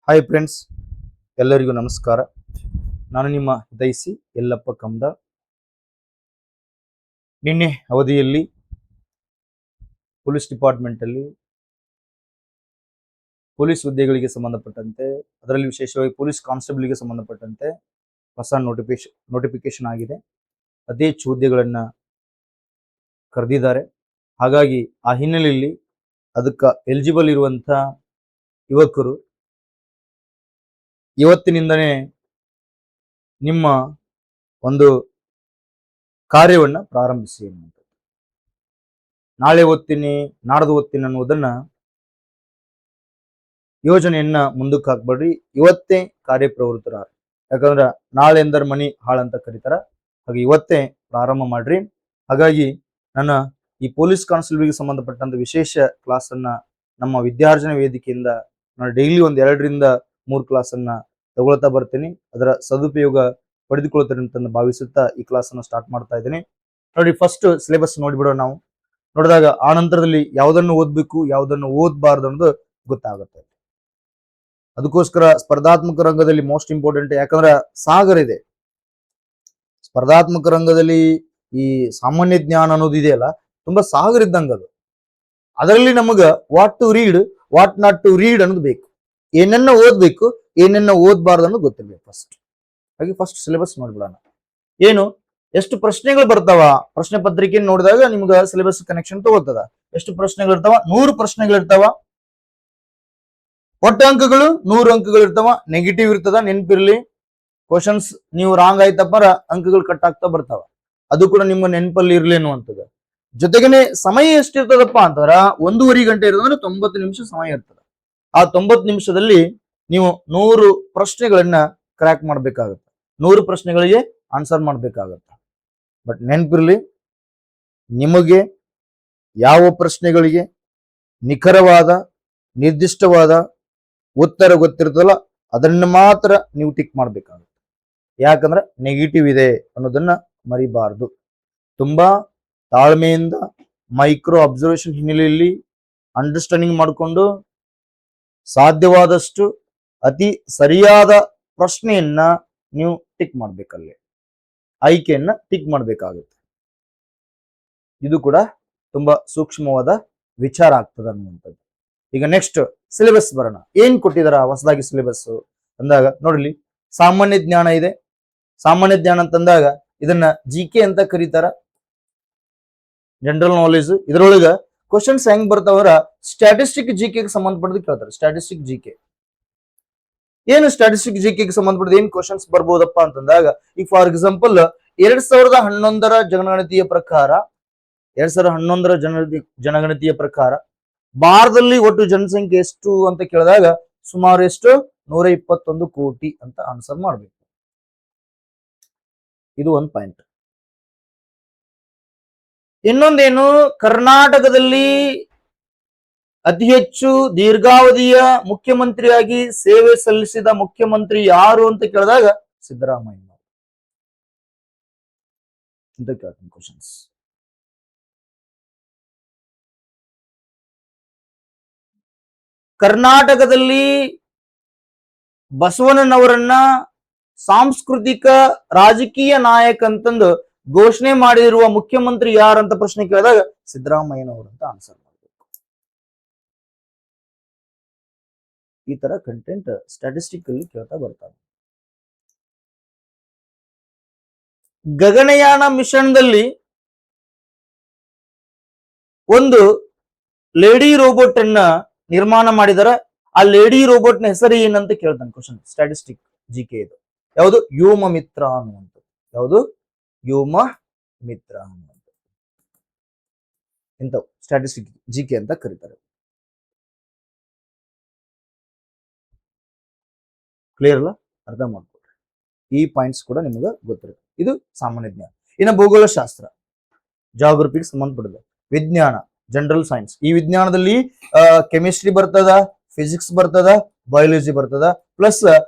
Hi friends, ಎಲ್ಲರಿಗೂ ನಮಸ್ಕಾರ. ನಾನು ನಿಮ್ಮ ದೈಸಿ ಯಲ್ಲಪ್ಪ ಕಮ್ದಾಳ್. ನಿನ್ನೆ ಅವಧಿಯಲ್ಲಿ ಪೊಲೀಸ್ ಡಿಪಾರ್ಟ್ಮೆಂಟಲ್ಲಿ ಪೊಲೀಸ್ ಹುದ್ದೆಗಳಿಗೆ ಸಂಬಂಧಪಟ್ಟಂತೆ, ಅದರಲ್ಲಿ ವಿಶೇಷವಾಗಿ ಪೊಲೀಸ್ ಕಾನ್ಸ್ಟೇಬಲ್ಗೆ ಸಂಬಂಧಪಟ್ಟಂತೆ ಹೊಸ ನೋಟಿಫಿಕೇಶನ್ ಆಗಿದೆ. ಅದೇ ಹುದ್ದೆಗಳನ್ನು ಕರೆದಿದ್ದಾರೆ. ಹಾಗಾಗಿ ಆ ಹಿನ್ನೆಲೆಯಲ್ಲಿ ಅದಕ್ಕೆ ಎಲಿಜಿಬಲ್ ಇರುವಂಥ ಯುವಕರು ಇವತ್ತಿನಿಂದನೇ ನಿಮ್ಮ ಒಂದು ಕಾರ್ಯವನ್ನು ಪ್ರಾರಂಭಿಸಿ ಅನ್ನುವಂಥದ್ದು. ನಾಳೆ ಓದ್ತೀನಿ, ನಾಡ್ದು ಓದ್ತೀನಿ ಅನ್ನೋದನ್ನ ಯೋಜನೆಯನ್ನ ಮುಂದಕ್ಕೆ ಹಾಕ್ಬೇಡ್ರಿ. ಇವತ್ತೇ ಕಾರ್ಯಪ್ರವೃತ್ತರಾರ. ಯಾಕಂದ್ರೆ ನಾಳೆ ಎಂದರ ಮನಿ ಹಾಳಂತ ಕರೀತಾರ. ಹಾಗೆ ಇವತ್ತೇ ಪ್ರಾರಂಭ ಮಾಡ್ರಿ. ಹಾಗಾಗಿ ನನ್ನ ಈ ಪೊಲೀಸ್ ಕಾನ್ಸ್ಟೇಬಲ್ಗೆ ಸಂಬಂಧಪಟ್ಟಂತ ವಿಶೇಷ ಕ್ಲಾಸ್ ಅನ್ನ ನಮ್ಮ ವಿದ್ಯಾರ್ಜನೆ ವೇದಿಕೆಯಿಂದ ನಾನು ಡೈಲಿ ಒಂದು 2 ರಿಂದ 3 ಕ್ಲಾಸ್ ಅನ್ನ ತಗೊಳ್ತಾ ಬರ್ತೀನಿ. ಅದರ ಸದುಪಯೋಗ ಪಡೆದುಕೊಳ್ತಾರೆ ಅಂತ ಭಾವಿಸುತ್ತಾ ಈ ಕ್ಲಾಸ್ ಅನ್ನು ಸ್ಟಾರ್ಟ್ ಮಾಡ್ತಾ ಇದ್ದೀನಿ. ನೋಡಿ, ಫಸ್ಟ್ ಸಿಲೆಬಸ್ ನೋಡಿಬಿಡೋಣ. ನಾವು ನೋಡಿದಾಗ ಆ ನಂತರದಲ್ಲಿ ಯಾವುದನ್ನು ಓದ್ಬೇಕು, ಯಾವುದನ್ನು ಓದಬಾರ್ದು ಅನ್ನೋದು ಗೊತ್ತಾಗುತ್ತೆ. ಅದಕ್ಕೋಸ್ಕರ ಸ್ಪರ್ಧಾತ್ಮಕ ರಂಗದಲ್ಲಿ ಮೋಸ್ಟ್ ಇಂಪಾರ್ಟೆಂಟ್. ಯಾಕಂದ್ರೆ ಸಾಗರ ಇದೆ ಸ್ಪರ್ಧಾತ್ಮಕ ರಂಗದಲ್ಲಿ. ಈ ಸಾಮಾನ್ಯ ಜ್ಞಾನ ಅನ್ನೋದು ಇದೆಯಲ್ಲ, ತುಂಬಾ ಸಾಗರ ಇದ್ದಂಗ ಅದು. ಅದರಲ್ಲಿ ನಮಗ what to read, what not to read ಅನ್ನೋದು ಬೇಕು. ಏನನ್ನ ಓದ್ಬೇಕು, ಏನನ್ನ ಓದ್ಬಾರ್ದು ಅನ್ನೋದು ಗೊತ್ತಿರ್ಬೇಕು ಫಸ್ಟ್. ಹಾಗೆ ಫಸ್ಟ್ ಸಿಲೆಬಸ್ ನೋಡ್ಬಿಡೋಣ. ಏನು, ಎಷ್ಟು ಪ್ರಶ್ನೆಗಳು ಬರ್ತಾವ? ಪ್ರಶ್ನೆ ಪತ್ರಿಕೆ ನೋಡಿದಾಗ ನಿಮ್ಗೆ ಸಿಲೆಬಸ್ ಕನೆಕ್ಷನ್ ತಗೋತದ. ಎಷ್ಟು ಪ್ರಶ್ನೆಗಳು ಇರ್ತಾವ? 100 ಪ್ರಶ್ನೆಗಳು ಇರ್ತಾವ. ಒಟ್ಟು ಅಂಕಗಳು 100 ಅಂಕಗಳು ಇರ್ತಾವ. ನೆಗೆಟಿವ್ ಇರ್ತದ, ನೆನಪಿರ್ಲಿ. ಕ್ವಶನ್ಸ್ ನೀವು ರಾಂಗ್ ಆಯ್ತಪ್ಪರ ಅಂಕಗಳು ಕಟ್ ಆಗ್ತಾ ಬರ್ತಾವ. ಅದು ಕೂಡ ನಿಮ್ಮ ನೆನಪಲ್ಲಿ ಇರ್ಲಿ ಅನ್ನುವಂಥದ್ದು. ಜೊತೆಗೇನೆ ಸಮಯ ಎಷ್ಟಿರ್ತದಪ್ಪ ಅಂತಂದ್ರ 1.5 ಗಂಟೆ ಇರೋದಂದ್ರೆ 90 ನಿಮಿಷ ಸಮಯ ಇರ್ತದ. ಆ 90 ನಿಮಿಷದಲ್ಲಿ ನೀವು 100 ಪ್ರಶ್ನೆಗಳನ್ನ ಕ್ರ್ಯಾಕ್ ಮಾಡ್ಬೇಕಾಗತ್ತೆ. 100 ಪ್ರಶ್ನೆಗಳಿಗೆ ಆನ್ಸರ್ ಮಾಡ್ಬೇಕಾಗತ್ತೆ. ಬಟ್ ನೆನಪಿರ್ಲಿ, ನಿಮಗೆ ಯಾವ ಪ್ರಶ್ನೆಗಳಿಗೆ ನಿಖರವಾದ ನಿರ್ದಿಷ್ಟವಾದ ಉತ್ತರ ಗೊತ್ತಿರ್ತದಲ್ಲ ಅದನ್ನ ಮಾತ್ರ ನೀವು ಟಿಕ್ ಮಾಡ್ಬೇಕಾಗುತ್ತೆ. ಯಾಕಂದ್ರೆ ನೆಗೆಟಿವ್ ಇದೆ ಅನ್ನೋದನ್ನ ಮರಿಬಾರ್ದು. ತುಂಬಾ ತಾಳ್ಮೆಯಿಂದ ಮೈಕ್ರೋ ಅಬ್ಸರ್ವೇಷನ್ ಹಿನ್ನೆಲೆಯಲ್ಲಿ ಅಂಡರ್ಸ್ಟ್ಯಾಂಡಿಂಗ್ ಮಾಡಿಕೊಂಡು ಸಾಧ್ಯವಾದಷ್ಟು ಅತಿ ಸರಿಯಾದ ಪ್ರಶ್ನೆಯನ್ನ ನೀವು ಟಿಕ್ ಮಾಡ್ಬೇಕಲ್ಲಿ, ಆಯ್ಕೆಯನ್ನ ಟಿಕ್ ಮಾಡ್ಬೇಕಾಗುತ್ತೆ. ಇದು ಕೂಡ ತುಂಬಾ ಸೂಕ್ಷ್ಮವಾದ ವಿಚಾರ ಆಗ್ತದೆ ಅನ್ನುವಂಥದ್ದು. ಈಗ ನೆಕ್ಸ್ಟ್ ಸಿಲೆಬಸ್ ಬರೋಣ. ಏನ್ ಕೊಟ್ಟಿದಾರ ಹೊಸದಾಗಿ ಸಿಲೆಬಸ್ ಅಂದಾಗ ನೋಡ್ಲಿ, ಸಾಮಾನ್ಯ ಜ್ಞಾನ ಇದೆ. ಸಾಮಾನ್ಯ ಜ್ಞಾನ ಅಂತಂದಾಗ ಇದನ್ನ ಜಿಕೆ ಅಂತ ಕರೀತಾರ, ಜನರಲ್ ನಾಲೆಜ್. ಇದರೊಳಗ ಕ್ವಶನ್ಸ್ ಹೆಂಗ್ ಬರ್ತಾವ್ರ, ಸ್ಟ್ಯಾಟಿಸ್ಟಿಕ್ ಜಿಕೆಗೆ ಸಂಬಂಧಪಟ್ಟದ ಕೇಳ್ತಾರೆ. ಸ್ಟ್ಯಾಟಿಸ್ಟಿಕ್ ಜಿಕೆ ಏನು? ಸ್ಟ್ಯಾಟಿಸ್ಟಿಕ್ ಜಿಕೆಗೆ ಸಂಬಂಧಪಟ್ಟದ ಏನ್ ಕ್ವಶನ್ಸ್ ಬರ್ಬೋದಪ್ಪ ಅಂತಂದಾಗ, ಈಗ ಫಾರ್ ಎಕ್ಸಾಂಪಲ್ 2011ರ ಜನಗಣತಿಯ ಪ್ರಕಾರ 2011ರ ಜನಗಣತಿಯ ಪ್ರಕಾರ ಭಾರತದಲ್ಲಿ ಒಟ್ಟು ಜನಸಂಖ್ಯೆ ಎಷ್ಟು ಅಂತ ಕೇಳಿದಾಗ ಸುಮಾರು ಎಷ್ಟು? 121 ಕೋಟಿ ಅಂತ ಆನ್ಸರ್ ಮಾಡ್ಬೇಕು. ಇದು ಒಂದು ಪಾಯಿಂಟ್. ಇನ್ನೊಂದೇನು, ಕರ್ನಾಟಕದಲ್ಲಿ ಅತಿ ಹೆಚ್ಚು ದೀರ್ಘಾವಧಿಯ ಮುಖ್ಯಮಂತ್ರಿಯಾಗಿ ಸೇವೆ ಸಲ್ಲಿಸಿದ ಮುಖ್ಯಮಂತ್ರಿ ಯಾರು ಅಂತ ಕೇಳಿದಾಗ ಸಿದ್ದರಾಮಯ್ಯ ಅಂತ ಕೇಳ್ತೀನಿ ಕ್ವಶನ್ಸ್. ಕರ್ನಾಟಕದಲ್ಲಿ ಬಸವಣ್ಣನವರನ್ನ ಸಾಂಸ್ಕೃತಿಕ ರಾಜಕೀಯ ನಾಯಕ ಅಂತಂದು ಘೋಷಣೆ ಮಾಡಿರುವ ಮುಖ್ಯಮಂತ್ರಿ ಯಾರಂತ ಪ್ರಶ್ನೆ ಕೇಳಿದಾಗ ಸಿದ್ದರಾಮಯ್ಯನವರು ಅಂತ ಆನ್ಸರ್ ಮಾಡಬೇಕು. ಈ ತರ ಕಂಟೆಂಟ್ ಸ್ಟ್ಯಾಟಿಸ್ಟಿಕ್ ಅಲ್ಲಿ ಕೇಳ್ತಾ ಬರ್ತಾರೆ. ಗಗನಯಾನ ಮಿಷನ್ದಲ್ಲಿ ಒಂದು ಲೇಡಿ ರೋಬೋಟ್ ಅನ್ನ ನಿರ್ಮಾಣ ಮಾಡಿದರೆ ಆ ಲೇಡಿ ರೋಬೋಟ್ ನ ಹೆಸರು ಏನಂತ ಕೇಳ್ತಾನೆ ಕ್ವಶನ್. ಸ್ಟ್ಯಾಟಿಸ್ಟಿಕ್ ಜಿಕೆ ಇದು. ಯಾವುದು? ವ್ಯೋಮ ಮಿತ್ರ ಅನ್ನುವಂಥದ್ದು. ಯಾವುದು? ವ್ಯೋಮ ಮಿತ್ರ ಅನ್ನುವಂಥದ್ದು. ಇಂಥವು ಸ್ಟ್ಯಾಟಿಸ್ಟಿಕ್ ಜಿಕೆ ಅಂತ ಕರೀತಾರೆ. ಕ್ಲಿಯರ್ ಅಲ್ಲ? ಅರ್ಥ ಮಾಡ್ಕೊಳ್ರಿ. ಈ ಪಾಯಿಂಟ್ಸ್ ಕೂಡ ನಿಮಗೆ ಗೊತ್ತಿರುತ್ತೆ. ಇದು ಸಾಮಾನ್ಯ ಜ್ಞಾನ. ಇನ್ನು ಭೂಗೋಳಶಾಸ್ತ್ರ, ಜಾಗ್ರಫಿಗೆ ಸಂಬಂಧಪಟ್ಟಿದೆ. ವಿಜ್ಞಾನ, ಜನರಲ್ ಸೈನ್ಸ್. ಈ ವಿಜ್ಞಾನದಲ್ಲಿ ಕೆಮಿಸ್ಟ್ರಿ ಬರ್ತದ, ಫಿಸಿಕ್ಸ್ ಬರ್ತದ, ಬಯಾಲಜಿ ಬರ್ತದ, ಪ್ಲಸ್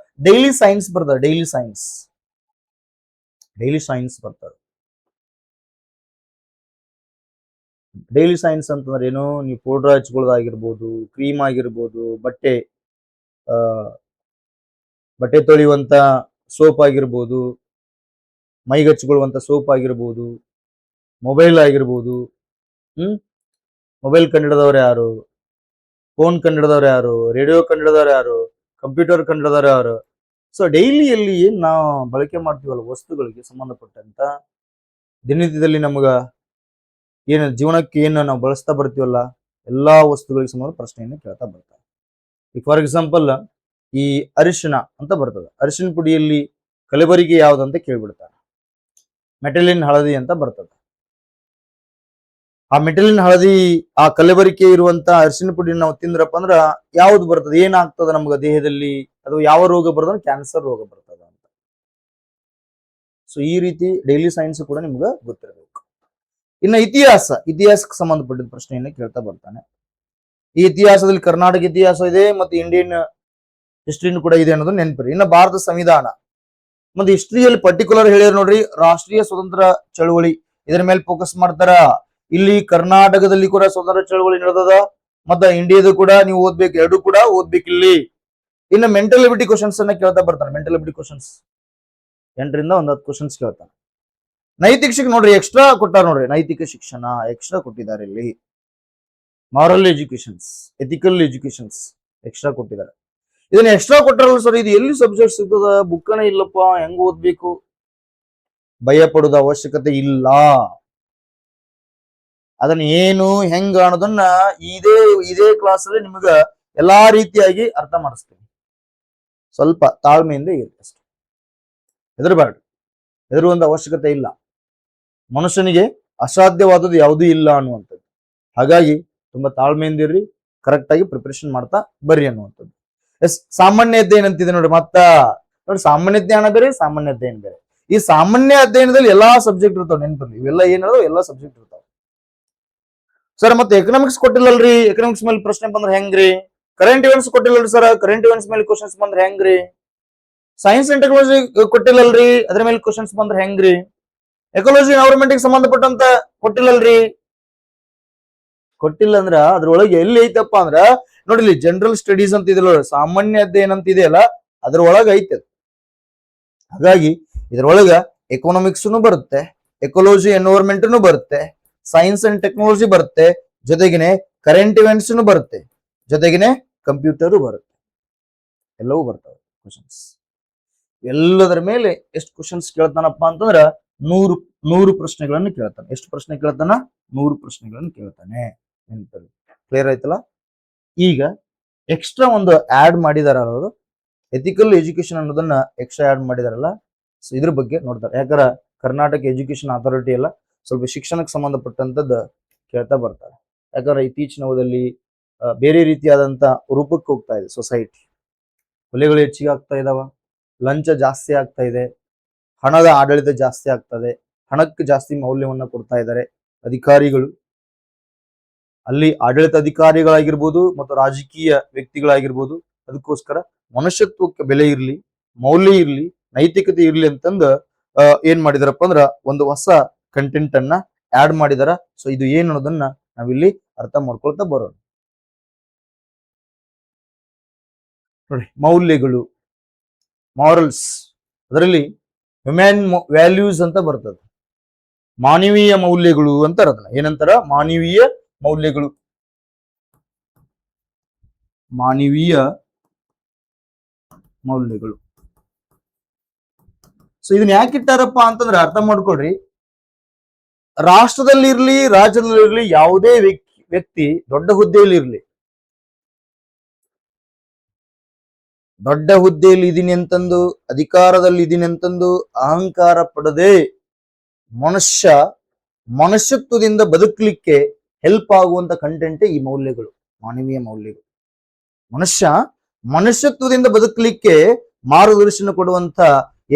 ಡೈಲಿ ಸೈನ್ಸ್ ಬರ್ತದ. ಡೈಲಿ ಸೈನ್ಸ್ ಬರ್ತದ. ಡೈಲಿ ಸೈನ್ಸ್ ಅಂತಂದ್ರೆ ಏನು? ನೀವು ಪೌಡರ್ ಹಚ್ಕೊಳ್ಳೋದಾಗಿರ್ಬೋದು, ಕ್ರೀಮ್ ಆಗಿರ್ಬೋದು, ಬಟ್ಟೆ ಬಟ್ಟೆ ತೊಳೆಯುವಂತ ಸೋಪ್ ಆಗಿರ್ಬೋದು, ಮೈಗಚ್ಚಿಕೊಳ್ಳುವಂತ ಸೋಪ್ ಆಗಿರ್ಬೋದು, ಮೊಬೈಲ್ ಆಗಿರ್ಬೋದು. ಹ್ಮ್ ಮೊಬೈಲ್ ಕಂಡಿಡಿದವ್ರು ಯಾರು, ಫೋನ್ ಕಂಡಿಡಿದವ್ರು ಯಾರು, ರೇಡಿಯೋ ಕಂಡಿಡಿದವ್ರು ಯಾರು, ಕಂಪ್ಯೂಟರ್ ಕಂಡಿಡಿದವ್ರು ಯಾರು. ಸೊ ಡೈಲಿಯಲ್ಲಿ ಏನ್ ನಾವು ಬಳಕೆ ಮಾಡ್ತೀವಲ್ಲ ವಸ್ತುಗಳಿಗೆ ಸಂಬಂಧಪಟ್ಟಂತ ದಿನನಿತ್ಯದಲ್ಲಿ ನಮಗ ಏನು ಜೀವನಕ್ಕೆ ಏನು ನಾವು ಬಳಸ್ತಾ ಬರ್ತೀವಲ್ಲ ಎಲ್ಲಾ ವಸ್ತುಗಳಿಗೆ ಸಂಬಂಧ ಪ್ರಶ್ನೆಯನ್ನು ಕೇಳ್ತಾ ಬರ್ತಾರೆ. ಈಗ ಫಾರ್ ಎಕ್ಸಾಂಪಲ್ ಈ ಅರಿಶಿಣ ಅಂತ ಬರ್ತದೆ. ಅರಿಶಿಣ ಪುಡಿಯಲ್ಲಿ ಕಲಬೆರಕೆ ಯಾವ್ದಂತ ಕೇಳ್ಬಿಡ್ತಾರೆ. ಮೆಟಲಿನ್ ಹಳದಿ ಅಂತ ಬರ್ತದೆ. ಆ ಮೆಟಲಿನ್ ಹಳದಿ ಆ ಕಲಬೆರಕೆ ಇರುವಂತ ಅರಿಶಿಣ ಪುಡಿ ನಾವು ತಿಂದ್ರಪ್ಪ ಅಂದ್ರ ಯಾವ್ದು ಬರ್ತದೆ, ಏನಾಗ್ತದ ನಮ್ಗ ದೇಹದಲ್ಲಿ, ಅದು ಯಾವ ರೋಗ ಬರ್ತದ, ಕ್ಯಾನ್ಸರ್ ರೋಗ ಬರ್ತದ ಅಂತ. ಸೊ ಈ ರೀತಿ ಡೈಲಿ ಸೈನ್ಸ್ ಕೂಡ ನಿಮ್ಗ ಗೊತ್ತಿರಬೇಕು. ಇನ್ನು ಇತಿಹಾಸಕ್ಕೆ ಸಂಬಂಧಪಟ್ಟಿದ ಪ್ರಶ್ನೆಯನ್ನ ಕೇಳ್ತಾ ಬರ್ತಾನೆ. ಈ ಇತಿಹಾಸದಲ್ಲಿ ಕರ್ನಾಟಕ ಇತಿಹಾಸ ಇದೆ ಮತ್ತೆ ಇಂಡಿಯನ್ ಹಿಸ್ಟ್ರಿನೂ ಕೂಡ ಇದೆ ಅನ್ನೋದು ನೆನಪಿರಿ. ಇನ್ನು ಭಾರತ ಸಂವಿಧಾನ ಮತ್ತೆ ಹಿಸ್ಟ್ರಿಯಲ್ಲಿ ಪರ್ಟಿಕ್ಯುಲರ್ ಹೇಳಿದ್ರು ನೋಡ್ರಿ, ರಾಷ್ಟ್ರೀಯ ಸ್ವತಂತ್ರ ಚಳವಳಿ ಇದರ ಮೇಲೆ ಫೋಕಸ್ ಮಾಡ್ತಾರ. ಇಲ್ಲಿ ಕರ್ನಾಟಕದಲ್ಲಿ ಕೂಡ ಸ್ವತಂತ್ರ ಚಳವಳಿ ನಡೆದದ, ಮತ್ತೆ ಇಂಡಿಯಾದ ಕೂಡ ನೀವು ಓದ್ಬೇಕು, ಎರಡು ಕೂಡ ಓದ್ಬೇಕು ಇಲ್ಲಿ. ಇನ್ನು ಮೆಂಟಲ್ ಎಬಿಲಿಟಿ ಕ್ವಶನ್ಸ್ ಅನ್ನ ಕೇಳ್ತಾ ಬರ್ತಾನೆ. ಮೆಂಟಲ್ ಎಬಿಲಿಟಿ ಕ್ವಶನ್ಸ್ 8ರಿಂದ 10 ಕ್ವಶನ್ಸ್ ಕೇಳ್ತಾನೆ. ನೈತಿಕ ಶಿಕ್ಷಣ ನೋಡ್ರಿ ಎಕ್ಸ್ಟ್ರಾ ಕೊಟ್ಟಾರ ನೋಡ್ರಿ, ನೈತಿಕ ಶಿಕ್ಷಣ ಎಕ್ಸ್ಟ್ರಾ ಕೊಟ್ಟಿದ್ದಾರೆ ಇಲ್ಲಿ. Moral educations, ethical educations extra ಕೊಟ್ಟಿದ್ದಾರೆ. ಇದನ್ನ ಎಕ್ಸ್ಟ್ರಾ ಕೊಟ್ಟಾರಲ್ಲ ಸರ್, ಇದು ಎಲ್ಲಿ ಸಬ್ಜೆಕ್ಟ್ ಸಿಗ್ತದ, ಬುಕ್ಕನೇ ಇಲ್ಲಪ್ಪ, ಹೆಂಗ್ ಓದ್ಬೇಕು? ಭಯ ಪಡುದ ಅವಶ್ಯಕತೆ ಇಲ್ಲ. ಅದನ್ನ ಏನು ಹೆಂಗ ಅನ್ನೋದನ್ನ ಇದೇ ಕ್ಲಾಸ್ ಅಲ್ಲಿ ನಿಮಗ ಎಲ್ಲಾ ರೀತಿಯಾಗಿ ಅರ್ಥ ಮಾಡಿಸ್ತೀನಿ. ಸ್ವಲ್ಪ ತಾಳ್ಮೆಯಿಂದ ಇರಿ ಅಷ್ಟೇ, ಹೆದರಬಾರ್ದು. ಹೆದರುವಂತ ಅವಶ್ಯಕತೆ ಇಲ್ಲ. ಮನುಷ್ಯನಿಗೆ ಅಸಾಧ್ಯವಾದದ್ದು ಯಾವುದೂ ಇಲ್ಲ ಅನ್ನುವಂಥದ್ದು. ಹಾಗಾಗಿ ತುಂಬಾ ತಾಳ್ಮೆಯಿಂದ ಇರ್ರಿ, ಕರೆಕ್ಟ್ ಆಗಿ ಪ್ರಿಪರೇಷನ್ ಮಾಡ್ತಾ ಬರ್ರಿ ಅನ್ನುವಂಥದ್ದು. ಎಸ್, ಸಾಮಾನ್ಯ ಅಧ್ಯಯನ ಅಂತಿದೆ ನೋಡಿ. ನೋಡಿ, ಸಾಮಾನ್ಯ ಜ್ಞಾನ ಬೇರೆ, ಸಾಮಾನ್ಯ ಅಧ್ಯಯನ ಬೇರೆ. ಈ ಸಾಮಾನ್ಯ ಅಧ್ಯಯನದಲ್ಲಿ ಎಲ್ಲಾ ಸಬ್ಜೆಕ್ಟ್ ಇರ್ತಾವ, ನೆನಪಿರ್ಲಿ. ಇವೆಲ್ಲ ಏನಾದ್ರು ಎಲ್ಲಾ ಸಬ್ಜೆಕ್ಟ್ ಇರ್ತಾವ. ಸರ್ ಮತ್ತೆ ಎಕನಾಮಿಕ್ಸ್ ಕೊಟ್ಟಿಲ್ಲಲ್ರಿ, ಎಕನಾಮಿಕ್ಸ್ ಮೇಲೆ ಪ್ರಶ್ನೆ ಬಂದ್ರೆ ಹೆಂಗ್ರಿ? ಕರೆಂಟ್ ಇವೆಂಟ್ಸ್ ಕೊಟ್ಟಿಲ್ಲಲ್ರಿ ಸರ್, ಕರೆಂಟ್ ಇವೆಂಟ್ಸ್ ಮೇಲೆ ಕ್ವಶನ್ಸ್ ಬಂದ್ರೆ ಹೆಂಗ್ರಿ? ಸೈನ್ಸ್ ಅಂಡ್ ಟೆಕ್ನಾಲಜಿ ಕೊಟ್ಟಿಲ್ಲಲ್ರಿ, ಅದ್ರ ಮೇಲೆ ಕ್ವಶನ್ಸ್ ಬಂದ್ರೆ ಹೆಂಗ್ರಿ? ಎಕಾಲಜಿ ಎನ್ವೈರನ್ಮೆಂಟ್ ಸಂಬಂಧಪಟ್ಟಂತ ಕೊಟ್ಟಿಲ್ಲಲ್ರಿ. ಕೊಟ್ಟಿಲ್ಲ ಅಂದ್ರ ಅದ್ರೊಳಗೆ ಎಲ್ಲಿ ಐತಪ್ಪ ಅಂದ್ರ ನೋಡಿಲಿ, ಜನರಲ್ ಸ್ಟಡೀಸ್ ಅಂತ ಇದೆ, ಸಾಮಾನ್ಯ ಅಧ್ಯಯನ ಅಂತ ಇದೆಯಲ್ಲ, ಅದ್ರೊಳಗ ಐತೆ. ಹಾಗಾಗಿ ಇದ್ರೊಳಗ ಎಕನಾಮಿಕ್ಸ್ ಬರುತ್ತೆ, ಎಕಾಲಜಿ ಎನ್ವೈರನ್ಮೆಂಟ್ ಬರುತ್ತೆ, ಸೈನ್ಸ್ ಅಂಡ್ ಟೆಕ್ನಾಲಜಿ ಬರುತ್ತೆ, ಜೊತೆಗಿನೇ ಕರೆಂಟ್ ಇವೆಂಟ್ಸ್ ಬರುತ್ತೆ, ಜೊತೆಗಿನೇ ಕಂಪ್ಯೂಟರ್ ಬರುತ್ತೆ. ಎಲ್ಲವೂ ಬರ್ತವೆ ಕ್ವಶನ್ಸ್. ಎಲ್ಲದರ ಮೇಲೆ ಎಷ್ಟು ಕ್ವಶನ್ಸ್ ಕೇಳ್ತಾನಪ್ಪ ಅಂತಂದ್ರ 100 ಪ್ರಶ್ನೆಗಳನ್ನು ಕೇಳ್ತಾನೆ. ಎಷ್ಟು ಪ್ರಶ್ನೆ ಕೇಳ್ತಾನ? 100 ಪ್ರಶ್ನೆಗಳನ್ನು ಕೇಳ್ತಾನೆ. ಕ್ಲಿಯರ್ ಆಯ್ತಲ್ಲ? ಈಗ ಎಕ್ಸ್ಟ್ರಾ ಒಂದು ಆಡ್ ಮಾಡಿದಾರ ಅವರು, ಎಥಿಕಲ್ ಎಜುಕೇಶನ್ ಅನ್ನೋದನ್ನ ಎಕ್ಸ್ಟ್ರಾ ಆಡ್ ಮಾಡಿದಾರಲ್ಲ. ಸೊ ಇದ್ರ ಬಗ್ಗೆ ನೋಡ್ತಾರೆ. ಯಾಕಂದ್ರೆ ಕರ್ನಾಟಕ ಎಜುಕೇಶನ್ ಅಥಾರಿಟಿ ಎಲ್ಲ ಸ್ವಲ್ಪ ಶಿಕ್ಷಣಕ್ಕೆ ಸಂಬಂಧಪಟ್ಟಂತದ್ದು ಕೇಳ್ತಾ ಬರ್ತಾರೆ. ಯಾಕಂದ್ರೆ ಇತ್ತೀಚಿನ ಅವಧಿಯಲ್ಲಿ ಬೇರೆ ರೀತಿಯಾದಂತ ರೂಪಕ್ಕೆ ಹೋಗ್ತಾ ಇದೆ ಸೊಸೈಟಿ. ಕೊಲೆಗಳು ಹೆಚ್ಚಿಗೆ ಆಗ್ತಾ ಇದಾವ, ಲಂಚ ಜಾಸ್ತಿ ಆಗ್ತಾ ಇದೆ, ಹಣದ ಆಡಳಿತ ಜಾಸ್ತಿ ಆಗ್ತದೆ, ಹಣಕ್ಕೆ ಜಾಸ್ತಿ ಮೌಲ್ಯವನ್ನ ಕೊಡ್ತಾ ಇದ್ದಾರೆ ಅಧಿಕಾರಿಗಳು. ಅಲ್ಲಿ ಆಡಳಿತ ಅಧಿಕಾರಿಗಳಾಗಿರ್ಬೋದು ಮತ್ತು ರಾಜಕೀಯ ವ್ಯಕ್ತಿಗಳಾಗಿರ್ಬೋದು. ಅದಕ್ಕೋಸ್ಕರ ಮನುಷ್ಯತ್ವಕ್ಕೆ ಬೆಲೆ ಇರ್ಲಿ, ಮೌಲ್ಯ ಇರ್ಲಿ, ನೈತಿಕತೆ ಇರ್ಲಿ ಅಂತಂದು ಏನ್ ಮಾಡಿದಾರಪ್ಪ ಅಂದ್ರ ಒಂದು ಹೊಸ ಕಂಟೆಂಟ್ ಅನ್ನ ಆಡ್ ಮಾಡಿದಾರ. ಸೊ ಇದು ಏನು ಅನ್ನೋದನ್ನ ನಾವಿಲ್ಲಿ ಅರ್ಥ ಮಾಡ್ಕೊಳ್ತಾ ಬರೋಣ. ನೋಡಿ, ಮೌಲ್ಯಗಳು, ಮಾರಲ್ಸ್, ಅದರಲ್ಲಿ ಹ್ಯೂಮನ್ ವ್ಯಾಲ್ಯೂಸ್ ಅಂತ ಬರ್ತದೆ. ಮಾನವೀಯ ಮೌಲ್ಯಗಳು ಅಂತ ಅದನ್ನ ಏನಂತಾರ? ಮಾನವೀಯ ಮೌಲ್ಯಗಳು. ಮಾನವೀಯ ಮೌಲ್ಯಗಳು. ಸೊ ಇದನ್ನ ಯಾಕೆ ಇಟ್ಟಾರಪ್ಪ ಅಂತಂದ್ರೆ ಅರ್ಥ ಮಾಡ್ಕೊಳ್ರಿ. ರಾಷ್ಟ್ರದಲ್ಲಿ ಇರ್ಲಿ, ರಾಜ್ಯದಲ್ಲಿ ಇರ್ಲಿ, ಯಾವುದೇ ವ್ಯಕ್ತಿ ದೊಡ್ಡ ಹುದ್ದೆಯಲ್ಲಿ ಇರ್ಲಿ, ದೊಡ್ಡ ಹುದ್ದೆಯಲ್ಲಿ ಇದೀನಿ ಅಂತಂದು, ಅಧಿಕಾರದಲ್ಲಿ ಇದೀನಿ ಅಂತಂದು ಅಹಂಕಾರ ಪಡದೆ ಮನುಷ್ಯತ್ವದಿಂದ ಬದುಕಲಿಕ್ಕೆ ಹೆಲ್ಪ್ ಆಗುವಂತ ಕಂಟೆಂಟ್ ಈ ಮೌಲ್ಯಗಳು, ಮಾನವೀಯ ಮೌಲ್ಯಗಳು. ಮನುಷ್ಯತ್ವದಿಂದ ಬದುಕಲಿಕ್ಕೆ ಮಾರ್ಗದರ್ಶನ ಕೊಡುವಂತ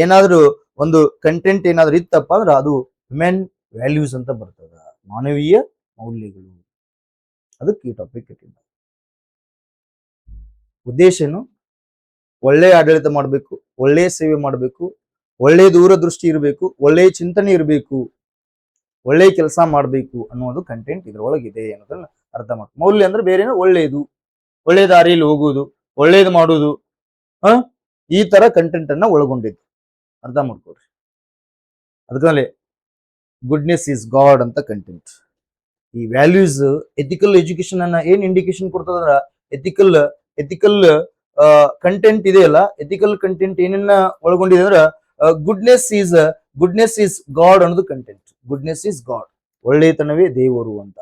ಏನಾದ್ರೂ ಒಂದು ಕಂಟೆಂಟ್ ಏನಾದ್ರೂ ಇತ್ತಪ್ಪ ಅಂದ್ರೆ ಅದು ಹ್ಯೂಮನ್ ವ್ಯಾಲ್ಯೂಸ್ ಅಂತ ಬರ್ತದ, ಮಾನವೀಯ ಮೌಲ್ಯಗಳು. ಅದಕ್ಕೆ ಈ ಟಾಪಿಕ್ ಇಟ್ಟಿದ್ದ ಉದ್ದೇಶ ಏನು? ಒಳ್ಳೆಯ ಆಡಳಿತ ಮಾಡಬೇಕು, ಒಳ್ಳೆಯ ಸೇವೆ ಮಾಡಬೇಕು, ಒಳ್ಳೆಯ ದೂರದೃಷ್ಟಿ ಇರಬೇಕು, ಒಳ್ಳೆಯ ಚಿಂತನೆ ಇರಬೇಕು, ಒಳ್ಳೆಯ ಕೆಲಸ ಮಾಡಬೇಕು ಅನ್ನೋದು ಕಂಟೆಂಟ್ ಇದ್ರೊಳಗಿದೆ ಅನ್ನೋದನ್ನ ಅರ್ಥ ಮಾಡ್ಕೊ. ಮೌಲ್ಯ ಅಂದ್ರೆ ಬೇರೆ, ಒಳ್ಳೆಯದು, ಒಳ್ಳೆಯ ದಾರಿಯಲ್ಲಿ ಹೋಗುವುದು, ಒಳ್ಳೇದು ಮಾಡುವುದು, ಈ ತರ ಕಂಟೆಂಟ್ ಅನ್ನ ಒಳಗೊಂಡಿದ್ದು, ಅರ್ಥ ಮಾಡ್ಕೊಡ್ರಿ. ಅದಕ್ಕೆ ಗುಡ್ನೆಸ್ ಈಸ್ ಗಾಡ್ ಅಂತ ಕಂಟೆಂಟ್. ಈ ವ್ಯಾಲ್ಯೂಸ್ ಎಥಿಕಲ್ ಎಜುಕೇಶನ್ ಅನ್ನ ಏನ್ ಇಂಡಿಕೇಶನ್ ಕೊಡ್ತದಂದ್ರ ಎಥಿಕಲ್ ಎಥಿಕಲ್ ಕಂಟೆಂಟ್ ಇದೆಯಲ್ಲ, ಎಥಿಕಲ್ ಕಂಟೆಂಟ್ ಏನನ್ನ ಒಳಗೊಂಡಿದೆ ಅಂದ್ರ ಗುಡ್ನೆಸ್ ಈಸ್ ಗಾಡ್ ಅನ್ನೋದು ಕಂಟೆಂಟ್. ಗುಡ್ನೆಸ್ ಈಸ್ ಗಾಡ್, ಒಳ್ಳೆತನವೇ ದೇವರು ಅಂತ.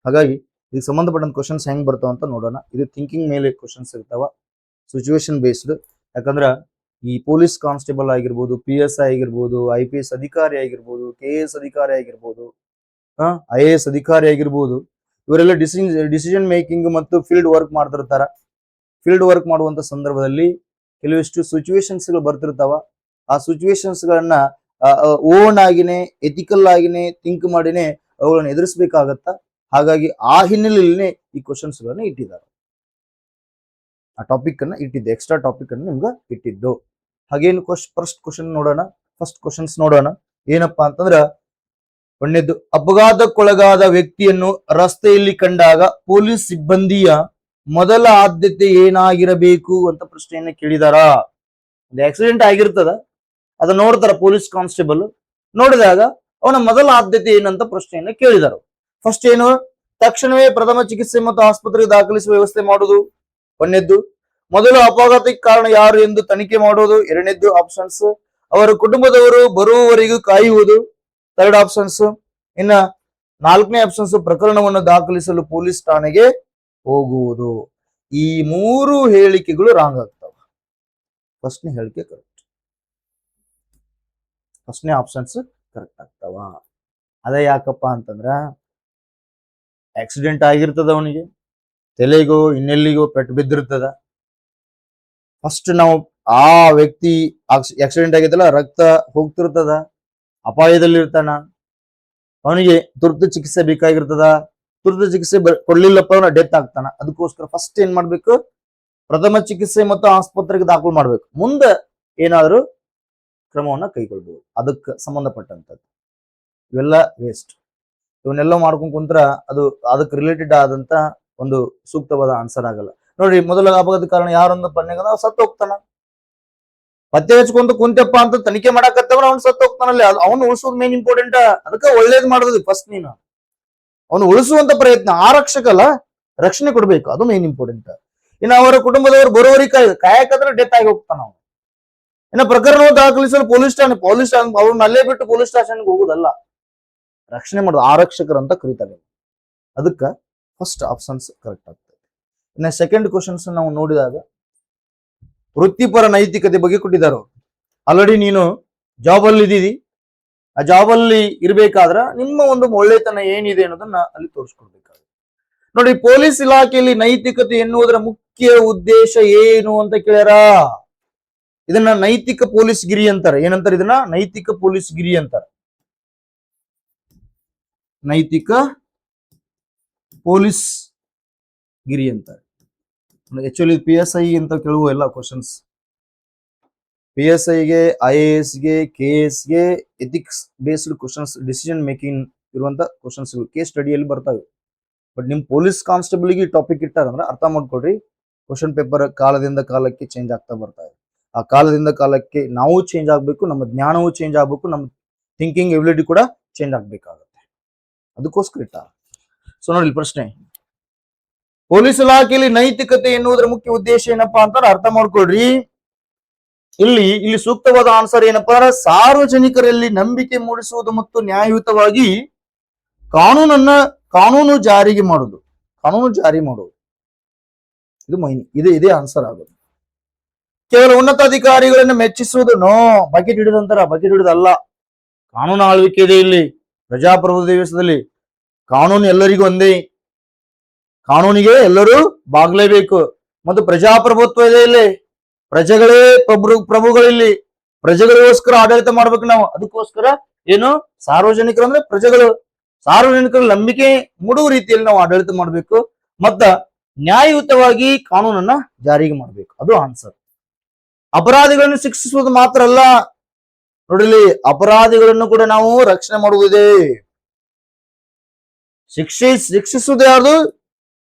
ಹಾಗಾಗಿ ಇದಕ್ಕೆ ಸಂಬಂಧಪಟ್ಟಂತ ಕ್ವಶನ್ಸ್ ಹೆಂಗ್ ಬರ್ತಾವ ಅಂತ ನೋಡೋಣ. ಇದು ಥಿಂಕಿಂಗ್ ಮೇಲೆ ಕ್ವಶನ್ಸ್ ಇರ್ತಾವ, ಸಿಚುವೇಶನ್ ಬೇಸ್ಡ್. ಯಾಕಂದ್ರ ಈ ಪೊಲೀಸ್ ಕಾನ್ಸ್ಟೇಬಲ್ ಆಗಿರ್ಬೋದು, PSI ಆಗಿರ್ಬೋದು, IPS ಅಧಿಕಾರಿ ಆಗಿರ್ಬೋದು, KS ಅಧಿಕಾರಿ ಆಗಿರ್ಬೋದು, IAS ಅಧಿಕಾರಿ ಆಗಿರ್ಬೋದು, ಇವರೆಲ್ಲ ಡಿಸಿಷನ್ ಮೇಕಿಂಗ್ ಮತ್ತು ಫೀಲ್ಡ್ ವರ್ಕ್ ಮಾಡ್ತಿರ್ತಾರ. ಫೀಲ್ಡ್ ವರ್ಕ್ ಮಾಡುವಂತ ಸಂದರ್ಭದಲ್ಲಿ ಕೆಲವಿಷ್ಟು ಸಿಚುವೇಶನ್ಸ್ ಗಳು ಬರ್ತಿರ್ತಾವ. ಆ ಸಿಚುವೇಶನ್ಸ್ ಗಳನ್ನ ಓನ್ ಆಗಿನೇ ಎಥಿಕಲ್ ಆಗಿನೇ ಥಿಂಕ್ ಮಾಡಿನೇ ಅವುಗಳನ್ನ ಎದುರಿಸಬೇಕಾಗತ್ತ. ಹಾಗಾಗಿ ಆ ಹಿನ್ನೆಲೆಯಲ್ಲಿ ಈ ಕ್ವಶನ್ಸ್ ಗಳನ್ನ ಇಟ್ಟಿದ್ದಾರೆ. ಆ ಟಾಪಿಕ್ ಅನ್ನ ಇಟ್ಟಿದ್ದೆ, ಎಕ್ಸ್ಟ್ರಾ ಟಾಪಿಕ್ ಅನ್ನು ನಿಮ್ಗೆ ಇಟ್ಟಿದ್ದು. ಹಾಗೇನು ಫಸ್ಟ್ ಕ್ವಶನ್ ನೋಡೋಣ. ಫಸ್ಟ್ ಕ್ವಶನ್ಸ್ ನೋಡೋಣ. ಏನಪ್ಪಾ ಅಂತಂದ್ರ, ಒಂದನೇದ್ದು, ಅಪಘಾತಕ್ಕೊಳಗಾದ ವ್ಯಕ್ತಿಯನ್ನು ರಸ್ತೆಯಲ್ಲಿ ಕಂಡಾಗ ಪೊಲೀಸ್ ಸಿಬ್ಬಂದಿಯ ಮೊದಲ ಆದ್ಯತೆ ಏನಾಗಿರಬೇಕು ಅಂತ ಪ್ರಶ್ನೆಯನ್ನ ಕೇಳಿದಾರ. ಒಂದು ಆಕ್ಸಿಡೆಂಟ್ ಆಗಿರ್ತದ, ಅದ ನೋಡ್ತಾರ ಪೊಲೀಸ್ ಕಾನ್ಸ್ಟೇಬಲ್. ನೋಡಿದಾಗ ಅವನ ಮೊದಲ ಆದ್ಯತೆ ಏನಂತ ಪ್ರಶ್ನೆಯನ್ನ ಕೇಳಿದಾರ. ಫಸ್ಟ್ ಏನು, ತಕ್ಷಣವೇ ಪ್ರಥಮ ಚಿಕಿತ್ಸೆ ಮತ್ತು ಆಸ್ಪತ್ರೆಗೆ ದಾಖಲಿಸುವ ವ್ಯವಸ್ಥೆ ಮಾಡುವುದು. ಒಂದನೇದ್ದು, ಮೊದಲು ಅಪಘಾತಕ್ಕೆ ಕಾರಣ ಯಾರು ಎಂದು ತನಿಖೆ ಮಾಡುವುದು. ಎರಡನೇದ್ದು ಆಪ್ಷನ್ಸ್, ಅವರ ಕುಟುಂಬದವರು ಬರುವವರೆಗೂ ಕಾಯುವುದು. Third options. ಇನ್ನ ನಾಲ್ಕನೇ ಆಪ್ಷನ್ಸ್, ಪ್ರಕರಣವನ್ನು ದಾಖಲಿಸಲು ಪೊಲೀಸ್ ಠಾಣೆಗೆ ಹೋಗುವುದು. ಈ ಮೂರು ಹೇಳಿಕೆಗಳು ರಾಂಗ್ ಆಗ್ತಾವ. ಫಸ್ಟ್ನೇ ಹೇಳಿಕೆ ಕರೆಕ್ಟ್, ಫಸ್ಟ್ನೇ ಆಪ್ಷನ್ಸ್ ಕರೆಕ್ಟ್ ಆಗ್ತಾವ. ಅದೇ ಯಾಕಪ್ಪ ಅಂತಂದ್ರ, ಆಕ್ಸಿಡೆಂಟ್ ಆಗಿರ್ತದ, ಅವನಿಗೆ ತಲೆಗೋ ಇನ್ನೆಲ್ಲಿಗೋ ಪೆಟ್ಟು ಬಿದ್ದಿರ್ತದ. ಫಸ್ಟ್ ನಾವು ಆ ವ್ಯಕ್ತಿ ಆಕ್ಸಿಡೆಂಟ್ ಆಗಿತ್ತಲ್ಲ, ರಕ್ತ ಹೋಗ್ತಿರ್ತದ, ಅಪಾಯದಲ್ಲಿ ಇರ್ತಾನ, ಅವನಿಗೆ ತುರ್ತು ಚಿಕಿತ್ಸೆ ಬೇಕಾಗಿರ್ತದ. ತುರ್ತು ಚಿಕಿತ್ಸೆ ಕೊಡ್ಲಿಲ್ಲಪ್ಪ ಅವನ ಡೆತ್ ಆಗ್ತಾನ. ಅದಕ್ಕೋಸ್ಕರ ಫಸ್ಟ್ ಏನ್ ಮಾಡ್ಬೇಕು, ಪ್ರಥಮ ಚಿಕಿತ್ಸೆ ಮತ್ತು ಆಸ್ಪತ್ರೆಗೆ ದಾಖಲು ಮಾಡ್ಬೇಕು. ಮುಂದೆ ಏನಾದ್ರು ಕ್ರಮವನ್ನ ಕೈಗೊಳ್ಬಹುದು ಅದಕ್ಕೆ ಸಂಬಂಧಪಟ್ಟಂತದ್ದು. ಇವೆಲ್ಲ ವೇಸ್ಟ್. ಇವನ್ನೆಲ್ಲ ಮಾಡ್ಕೊಂಡ್ ಕುಂತ್ರ ಅದು ಅದಕ್ಕೆ ರಿಲೇಟೆಡ್ ಆದಂತ ಒಂದು ಸೂಕ್ತವಾದ ಆನ್ಸರ್ ಆಗಲ್ಲ. ನೋಡ್ರಿ, ಮೊದಲ ಅಪಘಾತ ಕಾರಣ ಯಾರೊಂದು ಪನ್ನೆಗ ಸತ್ತು ಹೋಗ್ತಾನ. ಪತ್ತೆ ಹಚ್ಕೊಂತ ಕುಂತಪ್ಪ ಅಂತ ತನಿಖೆ ಮಾಡಕತ್ತವ್ರ ಅವ್ನು ಸತ್ತು ಹೋಗ್ತಾನಲ್ಲಿ. ಅವನು ಉಳಿಸೋದು ಮೇನ್ ಇಂಪಾರ್ಟೆಂಟ್. ಅದಕ್ಕೆ ಒಳ್ಳೇದ್ ಮಾಡೋದು ಫಸ್ಟ್. ನೀನು ಅವನು ಉಳಿಸುವಂತ ಪ್ರಯತ್ನ, ಆರಕ್ಷಕ ಅಲ್ಲ, ರಕ್ಷಣೆ ಕೊಡ್ಬೇಕು, ಅದು ಮೇನ್ ಇಂಪಾರ್ಟೆಂಟ್. ಇನ್ನು ಅವರ ಕುಟುಂಬದವರು ಬರೋವರಿಗೆ ಕಾಯಕಂದ್ರೆ ಡೆತ್ ಆಗಿ ಹೋಗ್ತಾನ ಅವನು. ಇನ್ನು ಪ್ರಕರಣವನ್ನು ದಾಖಲಿಸಲು ಪೊಲೀಸ್ ಸ್ಟೇಷನ್ ಅವ್ರನ್ನ ಅಲ್ಲೇ ಬಿಟ್ಟು ಪೊಲೀಸ್ ಸ್ಟೇಷನ್ಗೆ ಹೋಗುದಲ್ಲ, ರಕ್ಷಣೆ ಮಾಡೋದು, ಆರಕ್ಷಕರು ಅಂತ ಕರೀತಾರೆ. ಅದಕ್ಕ ಫಸ್ಟ್ ಆಪ್ಷನ್ಸ್ ಕರೆಕ್ಟ್ ಆಗ್ತದೆ. ಇನ್ನು ಸೆಕೆಂಡ್ ಕ್ವಶನ್ಸ್ ನಾವು ನೋಡಿದಾಗ, ವೃತ್ತಿಪರ ನೈತಿಕತೆ ಬಗ್ಗೆ ಕೊಟ್ಟಿದ್ದಾರೆ. ಆಲ್ರೆಡಿ ನೀನು ಜಾಬ್ ಅಲ್ಲಿ ಇದ್ದೀರಿ, ಆ ಜಾಬ್ ಅಲ್ಲಿ ಇರ್ಬೇಕಾದ್ರ ನಿಮ್ಮ ಒಂದು ಒಳ್ಳೆತನ ಏನಿದೆ ಅನ್ನೋದನ್ನ ಅಲ್ಲಿ ತೋರಿಸ್ಕೊಡ್ಬೇಕಾಗುತ್ತೆ. ನೋಡಿ, ಪೊಲೀಸ್ ಇಲಾಖೆಯಲ್ಲಿ ನೈತಿಕತೆ ಎನ್ನುವುದರ ಮುಖ್ಯ ಉದ್ದೇಶ ಏನು ಅಂತ ಕೇಳ್ಯಾರ. ಇದನ್ನ ನೈತಿಕ ಪೊಲೀಸ್ ಗಿರಿ ಅಂತಾರೆ. ಏನಂತಾರೆ ಇದನ್ನ? ನೈತಿಕ ಪೊಲೀಸ್ ಗಿರಿ ಅಂತಾರೆ. ನೈತಿಕ ಪೊಲೀಸ್ ಗಿರಿ ಅಂತಾರೆ. ಆಕ್ಚುಲಿ PSI ಅಂತ ಕೇಳುವ ಎಲ್ಲ ಕ್ವಶನ್ಸ್, PSI ಗೆ, IAS ಗೆ, KS ಗೆ ethics based questions, decision making ಇರುವಂತ ಕ್ವಶನ್ಸ್ ಕೇಸ್ ಸ್ಟಡಿಯಲ್ಲಿ ಬರ್ತವೆ. ಬಟ್ ನಿಮ್ ಪೊಲೀಸ್ ಕಾನ್ಸ್ಟೇಬಲ್ ಗೆ ಟಾಪಿಕ್ ಇಟ್ಟಾರಂದ್ರೆ ಅರ್ಥ ಮಾಡ್ಕೊಡ್ರಿ, ಕ್ವಶನ್ ಪೇಪರ್ ಕಾಲದಿಂದ ಕಾಲಕ್ಕೆ ಚೇಂಜ್ ಆಗ್ತಾ ಬರ್ತಾರೆ. ಆ ಕಾಲದಿಂದ ಕಾಲಕ್ಕೆ ನಾವು ಚೇಂಜ್ ಆಗ್ಬೇಕು, ನಮ್ಮ ಜ್ಞಾನವೂ ಚೇಂಜ್ ಆಗ್ಬೇಕು, ನಮ್ಮ ಥಿಂಕಿಂಗ್ ಎಬಿಲಿಟಿ ಕೂಡ ಚೇಂಜ್ ಆಗ್ಬೇಕಾಗುತ್ತೆ. ಅದಕ್ಕೋಸ್ಕರ ಇಟ್ಟ. ಸೊ ನೋಡಿ ಪ್ರಶ್ನೆ, ಪೊಲೀಸ್ ಇಲಾಖೆಯಲ್ಲಿ ನೈತಿಕತೆ ಎನ್ನುವುದರ ಮುಖ್ಯ ಉದ್ದೇಶ ಏನಪ್ಪಾ ಅಂತ ಅರ್ಥ ಮಾಡ್ಕೊಳ್ರಿ. ಇಲ್ಲಿ ಸೂಕ್ತವಾದ ಆನ್ಸರ್ ಏನಪ್ಪಾ ಅಂದ್ರೆ, ಸಾರ್ವಜನಿಕರಲ್ಲಿ ನಂಬಿಕೆ ಮೂಡಿಸುವುದು ಮತ್ತು ನ್ಯಾಯಯುತವಾಗಿ ಕಾನೂನು ಜಾರಿಗೆ ಮಾಡುವುದು. ಕಾನೂನು ಜಾರಿ ಮಾಡುವುದು ಇದು ಮೈನ್, ಇದೇ ಆನ್ಸರ್ ಆಗೋದು. ಕೇವಲ ಉನ್ನತ ಅಧಿಕಾರಿಗಳನ್ನು ಮೆಚ್ಚಿಸುವುದು, ನೋ, ಬಕೆಟ್ ಹಿಡಿದಂತರ, ಬಕೆಟ್ ಹಿಡಿದಲ್ಲ. ಕಾನೂನು ಆಳ್ವಿಕೆ ಇದೆ ಇಲ್ಲಿ. ಪ್ರಜಾಪ್ರಭುತ್ವ ದೇಶದಲ್ಲಿ ಕಾನೂನು ಎಲ್ಲರಿಗೂ ಒಂದೇ, ಕಾನೂನಿಗೆ ಎಲ್ಲರೂ ಬಾಗ್ಲೇಬೇಕು. ಮತ್ತು ಪ್ರಜಾಪ್ರಭುತ್ವ ಇದೆ ಇಲ್ಲಿ. ಪ್ರಜೆಗಳೇ ಪ್ರಭುಗಳಿಲ್ಲಿ, ಪ್ರಜೆಗಳಿಗೋಸ್ಕರ ಆಡಳಿತ ಮಾಡ್ಬೇಕು ನಾವು. ಅದಕ್ಕೋಸ್ಕರ ಏನು, ಸಾರ್ವಜನಿಕರು ಅಂದ್ರೆ ಪ್ರಜೆಗಳು, ಸಾರ್ವಜನಿಕರ ನಂಬಿಕೆ ಮೂಡುವ ರೀತಿಯಲ್ಲಿ ನಾವು ಆಡಳಿತ ಮಾಡ್ಬೇಕು, ಮತ್ತ ನ್ಯಾಯಯುತವಾಗಿ ಕಾನೂನನ್ನ ಜಾರಿಗೆ ಮಾಡ್ಬೇಕು. ಅದು ಆನ್ಸರ್. ಅಪರಾಧಿಗಳನ್ನು ಶಿಕ್ಷಿಸುವುದು ಮಾತ್ರ ಅಲ್ಲ, ನೋಡಿಲಿ, ಅಪರಾಧಿಗಳನ್ನು ಕೂಡ ನಾವು ರಕ್ಷಣೆ ಮಾಡುವುದಿದೆ. ಶಿಕ್ಷಿಸುವುದು ಯಾವುದು?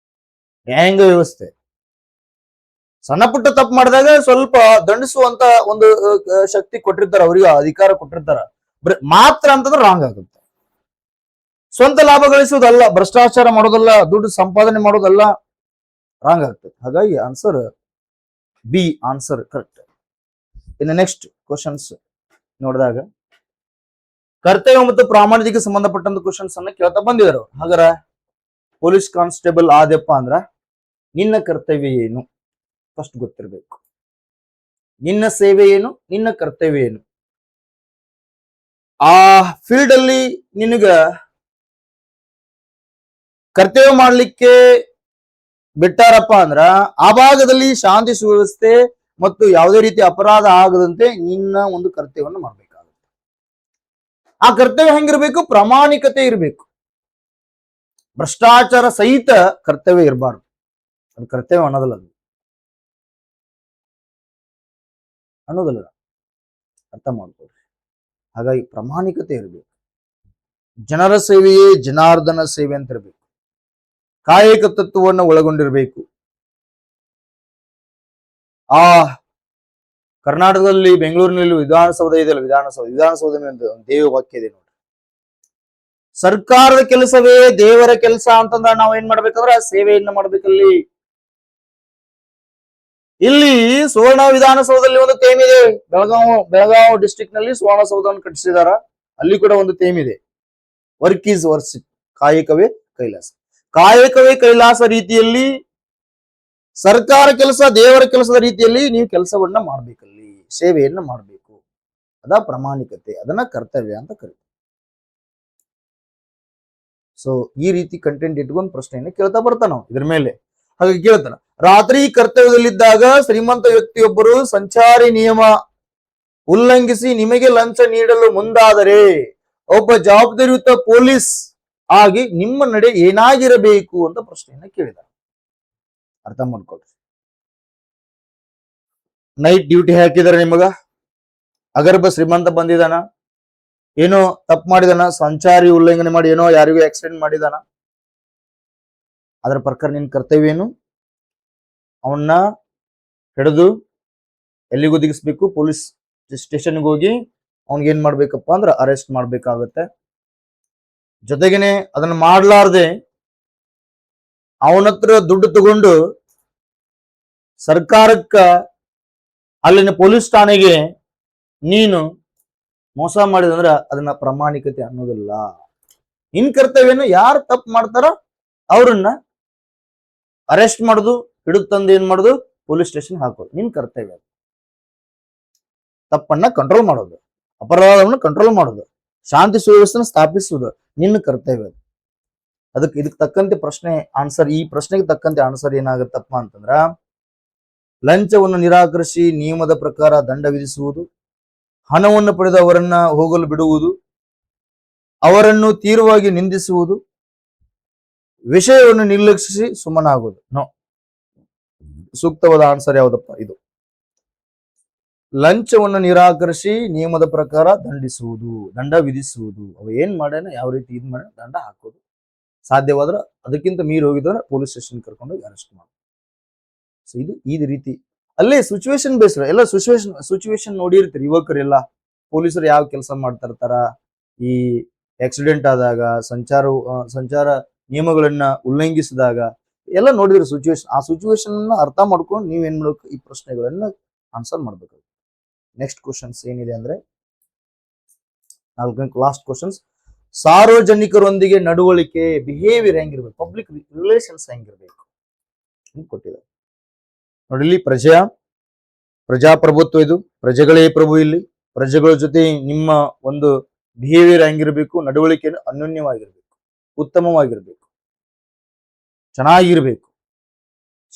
ನ್ಯಾಯಾಂಗ ವ್ಯವಸ್ಥೆ. ಸಣ್ಣ ಪುಟ್ಟ ತಪ್ಪು ಮಾಡಿದಾಗ ಸ್ವಲ್ಪ ದಂಡಿಸುವಂತ ಒಂದು ಶಕ್ತಿ ಕೊಟ್ಟಿರ್ತಾರೆ, ಅವರಿಗೆ ಅಧಿಕಾರ ಕೊಟ್ಟಿರ್ತಾರ. ಮಾತ್ರ ಅಂತಂದ್ರೆ ರಾಂಗ್ ಆಗುತ್ತೆ. ಸ್ವಂತ ಲಾಭ ಗಳಿಸುವುದಲ್ಲ, ಭ್ರಷ್ಟಾಚಾರ ಮಾಡೋದಲ್ಲ, ದುಡ್ಡು ಸಂಪಾದನೆ ಮಾಡೋದಲ್ಲ, ರಾಂಗ್ ಆಗ್ತದೆ. ಹಾಗಾಗಿ ಆನ್ಸರ್ ಬಿ ಆನ್ಸರ್ ಕರೆಕ್ಟ್. ಇನ್ನು ನೆಕ್ಸ್ಟ್ ಕ್ವಶನ್ಸ್ ನೋಡಿದಾಗ ಕರ್ತವ್ಯ ಮತ್ತು ಪ್ರಾಮಾಣಿಕಕ್ಕೆ ಸಂಬಂಧಪಟ್ಟಂತ ಕ್ವಶನ್ಸ್ ಅನ್ನ ಕೇಳ್ತಾ ಬಂದಿದ್ದಾರೆ. ಹಾಗಾದ್ರೆ ಪೊಲೀಸ್ ಕಾನ್ಸ್ಟೇಬಲ್ ಆದ್ಯಪ್ಪ ಅಂದ್ರ ನಿನ್ನ ಕರ್ತವ್ಯ ಏನು ಫಸ್ಟ್ ಗೊತ್ತಿರಬೇಕು. ನಿನ್ನ ಸೇವೆ ಏನು, ನಿನ್ನ ಕರ್ತವ್ಯ ಏನು. ಆ ಫೀಲ್ಡ್ ಅಲ್ಲಿ ನಿನಗ ಕರ್ತವ್ಯ ಮಾಡ್ಲಿಕ್ಕೆ ಬಿಟ್ಟಾರಪ್ಪ ಅಂದ್ರ ಆ ಭಾಗದಲ್ಲಿ ಶಾಂತಿ ಸುವ್ಯವಸ್ಥೆ ಮತ್ತು ಯಾವುದೇ ರೀತಿ ಅಪರಾಧ ಆಗದಂತೆ ನಿನ್ನ ಒಂದು ಕರ್ತವ್ಯವನ್ನು ಮಾಡ್ಬೇಕಾಗುತ್ತೆ. ಆ ಕರ್ತವ್ಯ ಹೆಂಗಿರ್ಬೇಕು? ಪ್ರಾಮಾಣಿಕತೆ ಇರಬೇಕು. ಭ್ರಷ್ಟಾಚಾರ ಸಹಿತ ಕರ್ತವ್ಯ ಇರಬಾರ್ದು. ಅದು ಕರ್ತವ್ಯ ಅನ್ನೋದಲ್ಲ, ಅರ್ಥ ಮಾಡ್ಕೊಳ್ರಿ. ಹಾಗಾಗಿ ಪ್ರಾಮಾಣಿಕತೆ ಇರಬೇಕು. ಜನರ ಸೇವೆಯೇ ಜನಾರ್ದನ ಸೇವೆ ಅಂತ ಇರಬೇಕು. ಕಾಯಕ ತತ್ವವನ್ನು ಒಳಗೊಂಡಿರಬೇಕು. ಆ ಕರ್ನಾಟಕದಲ್ಲಿ ಬೆಂಗಳೂರಿನಲ್ಲಿ ವಿಧಾನಸೌಧ ಇದೆಯಲ್ಲ, ವಿಧಾನಸೌಧ ದೇವ ವಾಕ್ಯ ಇದೆ ನೋಡಿ. ಸರ್ಕಾರದ ಕೆಲಸವೇ ದೇವರ ಕೆಲಸ ಅಂತಂದ್ರೆ ನಾವು ಏನ್ ಮಾಡ್ಬೇಕಂದ್ರೆ ಸೇವೆಯನ್ನ ಮಾಡ್ಬೇಕಲ್ಲಿ. ಇಲ್ಲಿ ಸುವರ್ಣ ವಿಧಾನಸೌಧದಲ್ಲಿ ಒಂದು ಥೇಮ್ ಇದೆ. ಬೆಳಗಾವಿ ಡಿಸ್ಟ್ರಿಕ್ಟ್ ನಲ್ಲಿ ಸುವರ್ಣಸೌಧವನ್ನು ಕಟ್ಟಿಸಿದಾರ. ಅಲ್ಲಿ ಕೂಡ ಒಂದು ಥೇಮ್ ಇದೆ, ವರ್ಕ್ ಈಸ್ ವರ್ಶಿಪ್, ಕಾಯಕವೇ ಕೈಲಾಸ. ಕಾಯಕವೇ ಕೈಲಾಸ ರೀತಿಯಲ್ಲಿ ಸರ್ಕಾರ ಕೆಲಸ ದೇವರ ಕೆಲಸದ ರೀತಿಯಲ್ಲಿ ನೀವು ಕೆಲಸವನ್ನ ಮಾಡ್ಬೇಕಲ್ಲಿ, ಸೇವೆಯನ್ನ ಮಾಡ್ಬೇಕು. ಅದ ಪ್ರಾಮಾಣಿಕತೆ, ಅದನ್ನ ಕರ್ತವ್ಯ ಅಂತ ಕರೀತಾರೆ. ಸೊ ಈ ರೀತಿ ಕಂಟೆಂಟ್ ಇಟ್ಕೊಂಡು ಪ್ರಶ್ನೆಯನ್ನು ಕೇಳ್ತಾ ಬರ್ತಾನ ಇದ್ರ ಮೇಲೆ. ಹಾಗಾಗಿ ಕೇಳ್ತಾನ, ರಾತ್ರಿ ಕರ್ತವ್ಯದಲ್ಲಿದ್ದಾಗ ಶ್ರೀಮಂತ ವ್ಯಕ್ತಿಯೊಬ್ಬರು ಸಂಚಾರಿ ನಿಯಮ ಉಲ್ಲಂಘಿಸಿ ನಿಮಗೆ ಲಂಚ ನೀಡಲು ಮುಂದಾದರೆ ಒಬ್ಬ ಜವಾಬ್ದಾರಿಯುತ ಪೊಲೀಸ್ ಆಗಿ ನಿಮ್ಮ ನಡೆ ಏನಾಗಿರಬೇಕು ಅಂತ ಪ್ರಶ್ನೆಯನ್ನ ಕೇಳಿದ. ಅರ್ಥ ಮಾಡ್ಕೊಳ್ರಿ. ನೈಟ್ ಡ್ಯೂಟಿ ಹಾಕಿದಾರೆ ನಿಮಗ, ಅಗರ್ಭ ಶ್ರೀಮಂತ ಬಂದಿದಾನ, ಏನೋ ತಪ್ಪು ಮಾಡಿದಾನ, ಸಂಚಾರಿ ಉಲ್ಲಂಘನೆ ಮಾಡಿ ಏನೋ ಯಾರಿಗೂ ಆಕ್ಸಿಡೆಂಟ್ ಮಾಡಿದಾನ, ಅದರ ಪ್ರಕಾರ ನಿನ್ ಕರ್ತವ್ಯ ಏನು? ಅವನ್ನ ಹಿಡಿದು ಎಲ್ಲಿಗೆ ಒದಗಿಸ್ಬೇಕು? ಪೊಲೀಸ್ ಸ್ಟೇಷನ್ಗೆ ಹೋಗಿ ಅವನ್ಗೆ ಏನ್ ಮಾಡ್ಬೇಕಪ್ಪ ಅಂದ್ರ ಅರೆಸ್ಟ್ ಮಾಡ್ಬೇಕಾಗತ್ತೆ. ಜೊತೆಗೇನೆ ಅದನ್ನ ಮಾಡ್ಲಾರ್ದೆ ಅವನತ್ರ ದುಡ್ಡು ತಗೊಂಡು ಸರ್ಕಾರಕ್ಕ ಅಲ್ಲಿನ ಪೊಲೀಸ್ ಠಾಣೆಗೆ ನೀನು ಮೋಸ ಮಾಡಿದಂದ್ರ ಅದನ್ನ ಪ್ರಾಮಾಣಿಕತೆ ಅನ್ನೋದಿಲ್ಲ. ನಿನ್ ಕರ್ತವ್ಯನ ಯಾರು ತಪ್ಪು ಮಾಡ್ತಾರ ಅವ್ರನ್ನ ಅರೆಸ್ಟ್ ಮಾಡುದು, ಹಿಡಿದು ತಂದು ಏನ್ ಮಾಡುದು, ಪೊಲೀಸ್ ಸ್ಟೇಷನ್ ಹಾಕೋದು ನಿನ್ ಕರ್ತವ್ಯ. ತಪ್ಪನ್ನ ಕಂಟ್ರೋಲ್ ಮಾಡೋದು, ಅಪರಾಧವನ್ನು ಕಂಟ್ರೋಲ್ ಮಾಡೋದು, ಶಾಂತಿ ಸುವ್ಯವಸ್ಥೆನ ಸ್ಥಾಪಿಸುವುದು ನಿನ್ನ ಕರ್ತವ್ಯ. ಇದಕ್ಕೆ ತಕ್ಕಂತೆ ಪ್ರಶ್ನೆ ಆನ್ಸರ್, ಈ ಪ್ರಶ್ನೆಗೆ ತಕ್ಕಂತೆ ಆನ್ಸರ್ ಏನಾಗುತ್ತಪ್ಪ ಅಂತಂದ್ರ ಲಂಚವನ್ನು ನಿರಾಕರಿಸಿ ನಿಯಮದ ಪ್ರಕಾರ ದಂಡ ವಿಧಿಸುವುದು, ಹಣವನ್ನು ಪಡೆದು ಅವರನ್ನ ಹೋಗಲು ಬಿಡುವುದು, ಅವರನ್ನು ತೀವ್ರವಾಗಿ ನಿಂದಿಸುವುದು, ವಿಷಯವನ್ನು ನಿರ್ಲಕ್ಷಿಸಿ ಸುಮ್ಮನಾಗುವುದು. ನೋ, ಸೂಕ್ತವಾದ ಆನ್ಸರ್ ಯಾವುದಪ್ಪ? ಇದು. ಲಂಚವನ್ನು ನಿರಾಕರಿಸಿ ನಿಯಮದ ಪ್ರಕಾರ ದಂಡಿಸುವುದು, ದಂಡ ವಿಧಿಸುವುದು. ಅವ ಏನ್ ಮಾಡ್ಯಾನ, ಯಾವ ರೀತಿ ಇದ್ ಮಾಡ್ಯಾನ, ದಂಡ ಹಾಕೋದು. ಸಾಧ್ಯವಾದ್ರೆ ಅದಕ್ಕಿಂತ ಮೀರಿ ಹೋಗಿದ್ರೆ ಪೊಲೀಸ್ ಸ್ಟೇಷನ್ ಕರ್ಕೊಂಡು ಅರೆಸ್ಟ್ ಮಾಡೋದು. ಸೊ ಇದು ಈ ರೀತಿ ಅಲ್ಲೇ ಸಿಚುವೇಶನ್ ಬೇಸ್ಡ್ ಎಲ್ಲ ಸಿಚುವೇಶನ್ ನೋಡಿರ್ತೀರಿ. ಯುವಕರೆಲ್ಲ ಪೊಲೀಸರು ಯಾವ ಕೆಲಸ ಮಾಡ್ತಾ ಇರ್ತಾರ, ಈ ಆಕ್ಸಿಡೆಂಟ್ ಆದಾಗ, ಸಂಚಾರ ನಿಯಮಗಳನ್ನ ಉಲ್ಲಂಘಿಸಿದಾಗ ಎಲ್ಲ ನೋಡಿದ್ರಿ ಸಿಚುವೇಶನ್. ಆ ಸಿಚುವೇಶನ್ ಅರ್ಥ ಮಾಡ್ಕೊಂಡು ನೀವೇನ್ ಮಾಡ್ಬೇಕು, ಈ ಪ್ರಶ್ನೆಗಳನ್ನ ಆನ್ಸರ್ ಮಾಡ್ಬೇಕು. ನೆಕ್ಸ್ಟ್ ಕ್ವಶನ್ಸ್ ಏನಿದೆ ಅಂದ್ರೆ ಲಾಸ್ಟ್ ಕ್ವಶನ್ಸ್. ಸಾರ್ವಜನಿಕರೊಂದಿಗೆ ನಡವಳಿಕೆ, ಬಿಹೇವಿಯರ್ ಹೆಂಗಿರ್ಬೇಕು, ಪಬ್ಲಿಕ್ ರಿಲೇಷನ್ಸ್ ಹೆಂಗಿರ್ಬೇಕು ಕೊಟ್ಟಿದ್ದಾರೆ ನೋಡಿ. ಇಲ್ಲಿ ಪ್ರಜಾಪ್ರಭುತ್ವ, ಇದು ಪ್ರಜೆಗಳೇ ಪ್ರಭು. ಇಲ್ಲಿ ಪ್ರಜೆಗಳ ಜೊತೆ ನಿಮ್ಮ ಒಂದು ಬಿಹೇವಿಯರ್ ಹೆಂಗಿರ್ಬೇಕು, ನಡವಳಿಕೆ ಅನ್ಯೋನ್ಯವಾಗಿರ್ಬೇಕು, ಉತ್ತಮವಾಗಿರ್ಬೇಕು, ಚೆನ್ನಾಗಿರ್ಬೇಕು,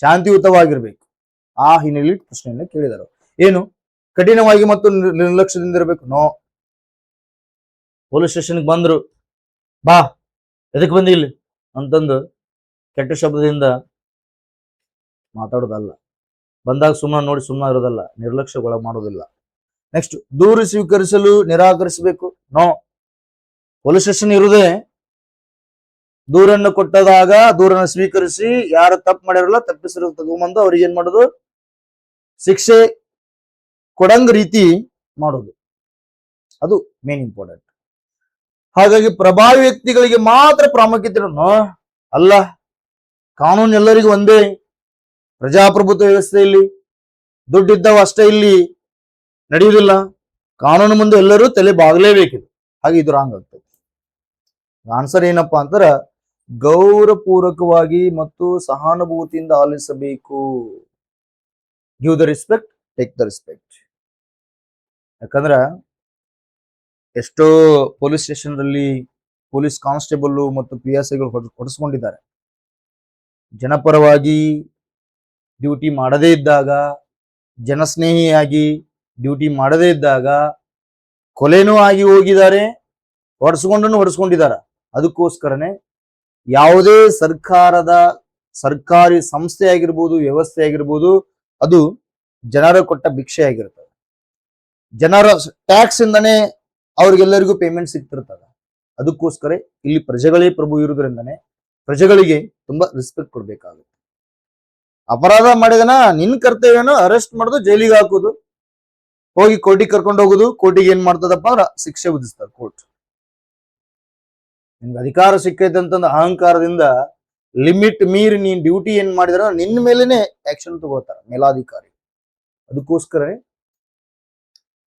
ಶಾಂತಿಯುತವಾಗಿರ್ಬೇಕು. ಆ ಹಿನ್ನೆಲೆ ಪ್ರಶ್ನೆಯನ್ನ ಕೇಳಿದರು. ಏನು ಕಠಿಣವಾಗಿ ಮತ್ತು ನಿರ್ಲಕ್ಷ್ಯದಿಂದ ಇರಬೇಕು? ನೋ. ಪೊಲೀಸ್ ಸ್ಟೇಷನ್ಗೆ ಬಂದ್ರು, ಬಾ ಎದಕ್ ಬಂದಿ ಇಲ್ಲಿ ಅಂತಂದು ಕೆಟ್ಟ ಶಬ್ದದಿಂದ ಮಾತಾಡೋದಲ್ಲ. ಬಂದಾಗ ಸುಮ್ಮನೆ ನೋಡಿ ಸುಮ್ಮನೆ ಇರೋದಲ್ಲ, ನಿರ್ಲಕ್ಷ್ಯಗೊಳ ಮಾಡೋದಿಲ್ಲ. ನೆಕ್ಸ್ಟ್, ದೂರು ಸ್ವೀಕರಿಸಲು ನಿರಾಕರಿಸಬೇಕು? ನೋ. ಪೊಲೀಸ್ ಸ್ಟೇಷನ್ ಇರುವುದೇ ದೂರನ್ನು ಕೊಟ್ಟದಾಗ ದೂರನ್ನು ಸ್ವೀಕರಿಸಿ ಯಾರು ತಪ್ಪು ಮಾಡಿರಲ್ಲ ತಪ್ಪಿಸಿರೋ ತಗೊಂಬಂದು ಅವ್ರಿಗೆ ಏನ್ ಮಾಡೋದು, ಶಿಕ್ಷೆ ಕೊಡಂಗ ರೀತಿ ಮಾಡೋದು, ಅದು ಮೇನ್ ಇಂಪಾರ್ಟೆಂಟ್. ಹಾಗಾಗಿ ಪ್ರಭಾವಿ ವ್ಯಕ್ತಿಗಳಿಗೆ ಮಾತ್ರ ಪ್ರಾಮುಖ್ಯತೆ ಅಲ್ಲ, ಕಾನೂನು ಎಲ್ಲರಿಗೂ ಒಂದೇ. ಪ್ರಜಾಪ್ರಭುತ್ವ ವ್ಯವಸ್ಥೆಯಲ್ಲಿ ದುಡ್ಡಿದ್ದವ ಅಷ್ಟೇ ಇಲ್ಲಿ ನಡೆಯುವುದಿಲ್ಲ. ಕಾನೂನು ಮುಂದೆ ಎಲ್ಲರೂ ತಲೆ ಬಾಗಲೇಬೇಕಿದೆ. ಹಾಗೆ ಇದು ರಾಂಗ್ ಆಗ್ತದೆ. ಆನ್ಸರ್ ಏನಪ್ಪಾ ಅಂತಾರ, ಗೌರವಪೂರ್ವಕವಾಗಿ ಮತ್ತು ಸಹಾನುಭೂತಿಯಿಂದ ಆಲಿಸಬೇಕು. Give the respect, take the respect. ಯಾಕಂದ್ರ ಎಷ್ಟೋ ಪೊಲೀಸ್ ಸ್ಟೇಷನ್ ಅಲ್ಲಿ ಪೊಲೀಸ್ ಕಾನ್ಸ್ಟೇಬಲ್ ಮತ್ತು PSI ಹೊಡೆಸ್ಕೊಂಡಿದ್ದಾರೆ. ಜನಪರವಾಗಿ ಡ್ಯೂಟಿ ಮಾಡದೇ ಇದ್ದಾಗ, ಜನಸ್ನೇಹಿಯಾಗಿ ಡ್ಯೂಟಿ ಮಾಡದೇ ಇದ್ದಾಗ ಕೊಲೆನೂ ಆಗಿ ಹೋಗಿದ್ದಾರೆ, ಹೊಡೆಸ್ಕೊಂಡಿದ್ದಾರೆ. ಅದಕ್ಕೋಸ್ಕರನೇ ಯಾವುದೇ ಸರ್ಕಾರಿ ಸಂಸ್ಥೆ ಆಗಿರ್ಬೋದು, ವ್ಯವಸ್ಥೆ ಆಗಿರ್ಬೋದು, ಅದು ಜನರ ಕೊಟ್ಟ ಭಿಕ್ಷೆ ಆಗಿರ್ತದೆ. ಜನರ ಟ್ಯಾಕ್ಸ್ ಇಂದನೇ ಅವ್ರಿಗೆಲ್ಲರಿಗೂ ಪೇಮೆಂಟ್ ಸಿಗ್ತಿರ್ತದೆ. ಅದಕ್ಕೋಸ್ಕರ ಇಲ್ಲಿ ಪ್ರಜೆಗಳೇ ಪ್ರಭು ಇರುವುದರಿಂದನೇ ಪ್ರಜೆಗಳಿಗೆ ತುಂಬಾ ರೆಸ್ಪೆಕ್ಟ್ ಕೊಡ್ಬೇಕಾಗುತ್ತೆ. ಅಪರಾಧ ಮಾಡಿದನ ನಿನ್ ಕರ್ತವ್ಯನ ಅರೆಸ್ಟ್ ಮಾಡೋದು, ಜೈಲಿಗೆ ಹಾಕೋದು, ಹೋಗಿ ಕೋರ್ಟಿಗೆ ಕರ್ಕೊಂಡು ಹೋಗುದು. ಕೋರ್ಟಿಗೆ ಏನ್ ಮಾಡ್ತದಪ್ಪ ಅಂದ್ರ ಶಿಕ್ಷೆ ವಿಧಿಸ್ತಾರೆ ಕೋರ್ಟ್. ನಿಮ್ಗೆ ಅಧಿಕಾರ ಸಿಕ್ಕೈತೆ ಅಂತಂದ ಅಹಂಕಾರದಿಂದ ಲಿಮಿಟ್ ಮೀರಿ ನೀನ್ ಡ್ಯೂಟಿ ಏನ್ ಮಾಡಿದ್ರ ನಿನ್ನ ಮೇಲೇನೆ ಆಕ್ಷನ್ ತಗೋತಾರ ಮೇಲಾಧಿಕಾರಿ. ಅದಕ್ಕೋಸ್ಕರ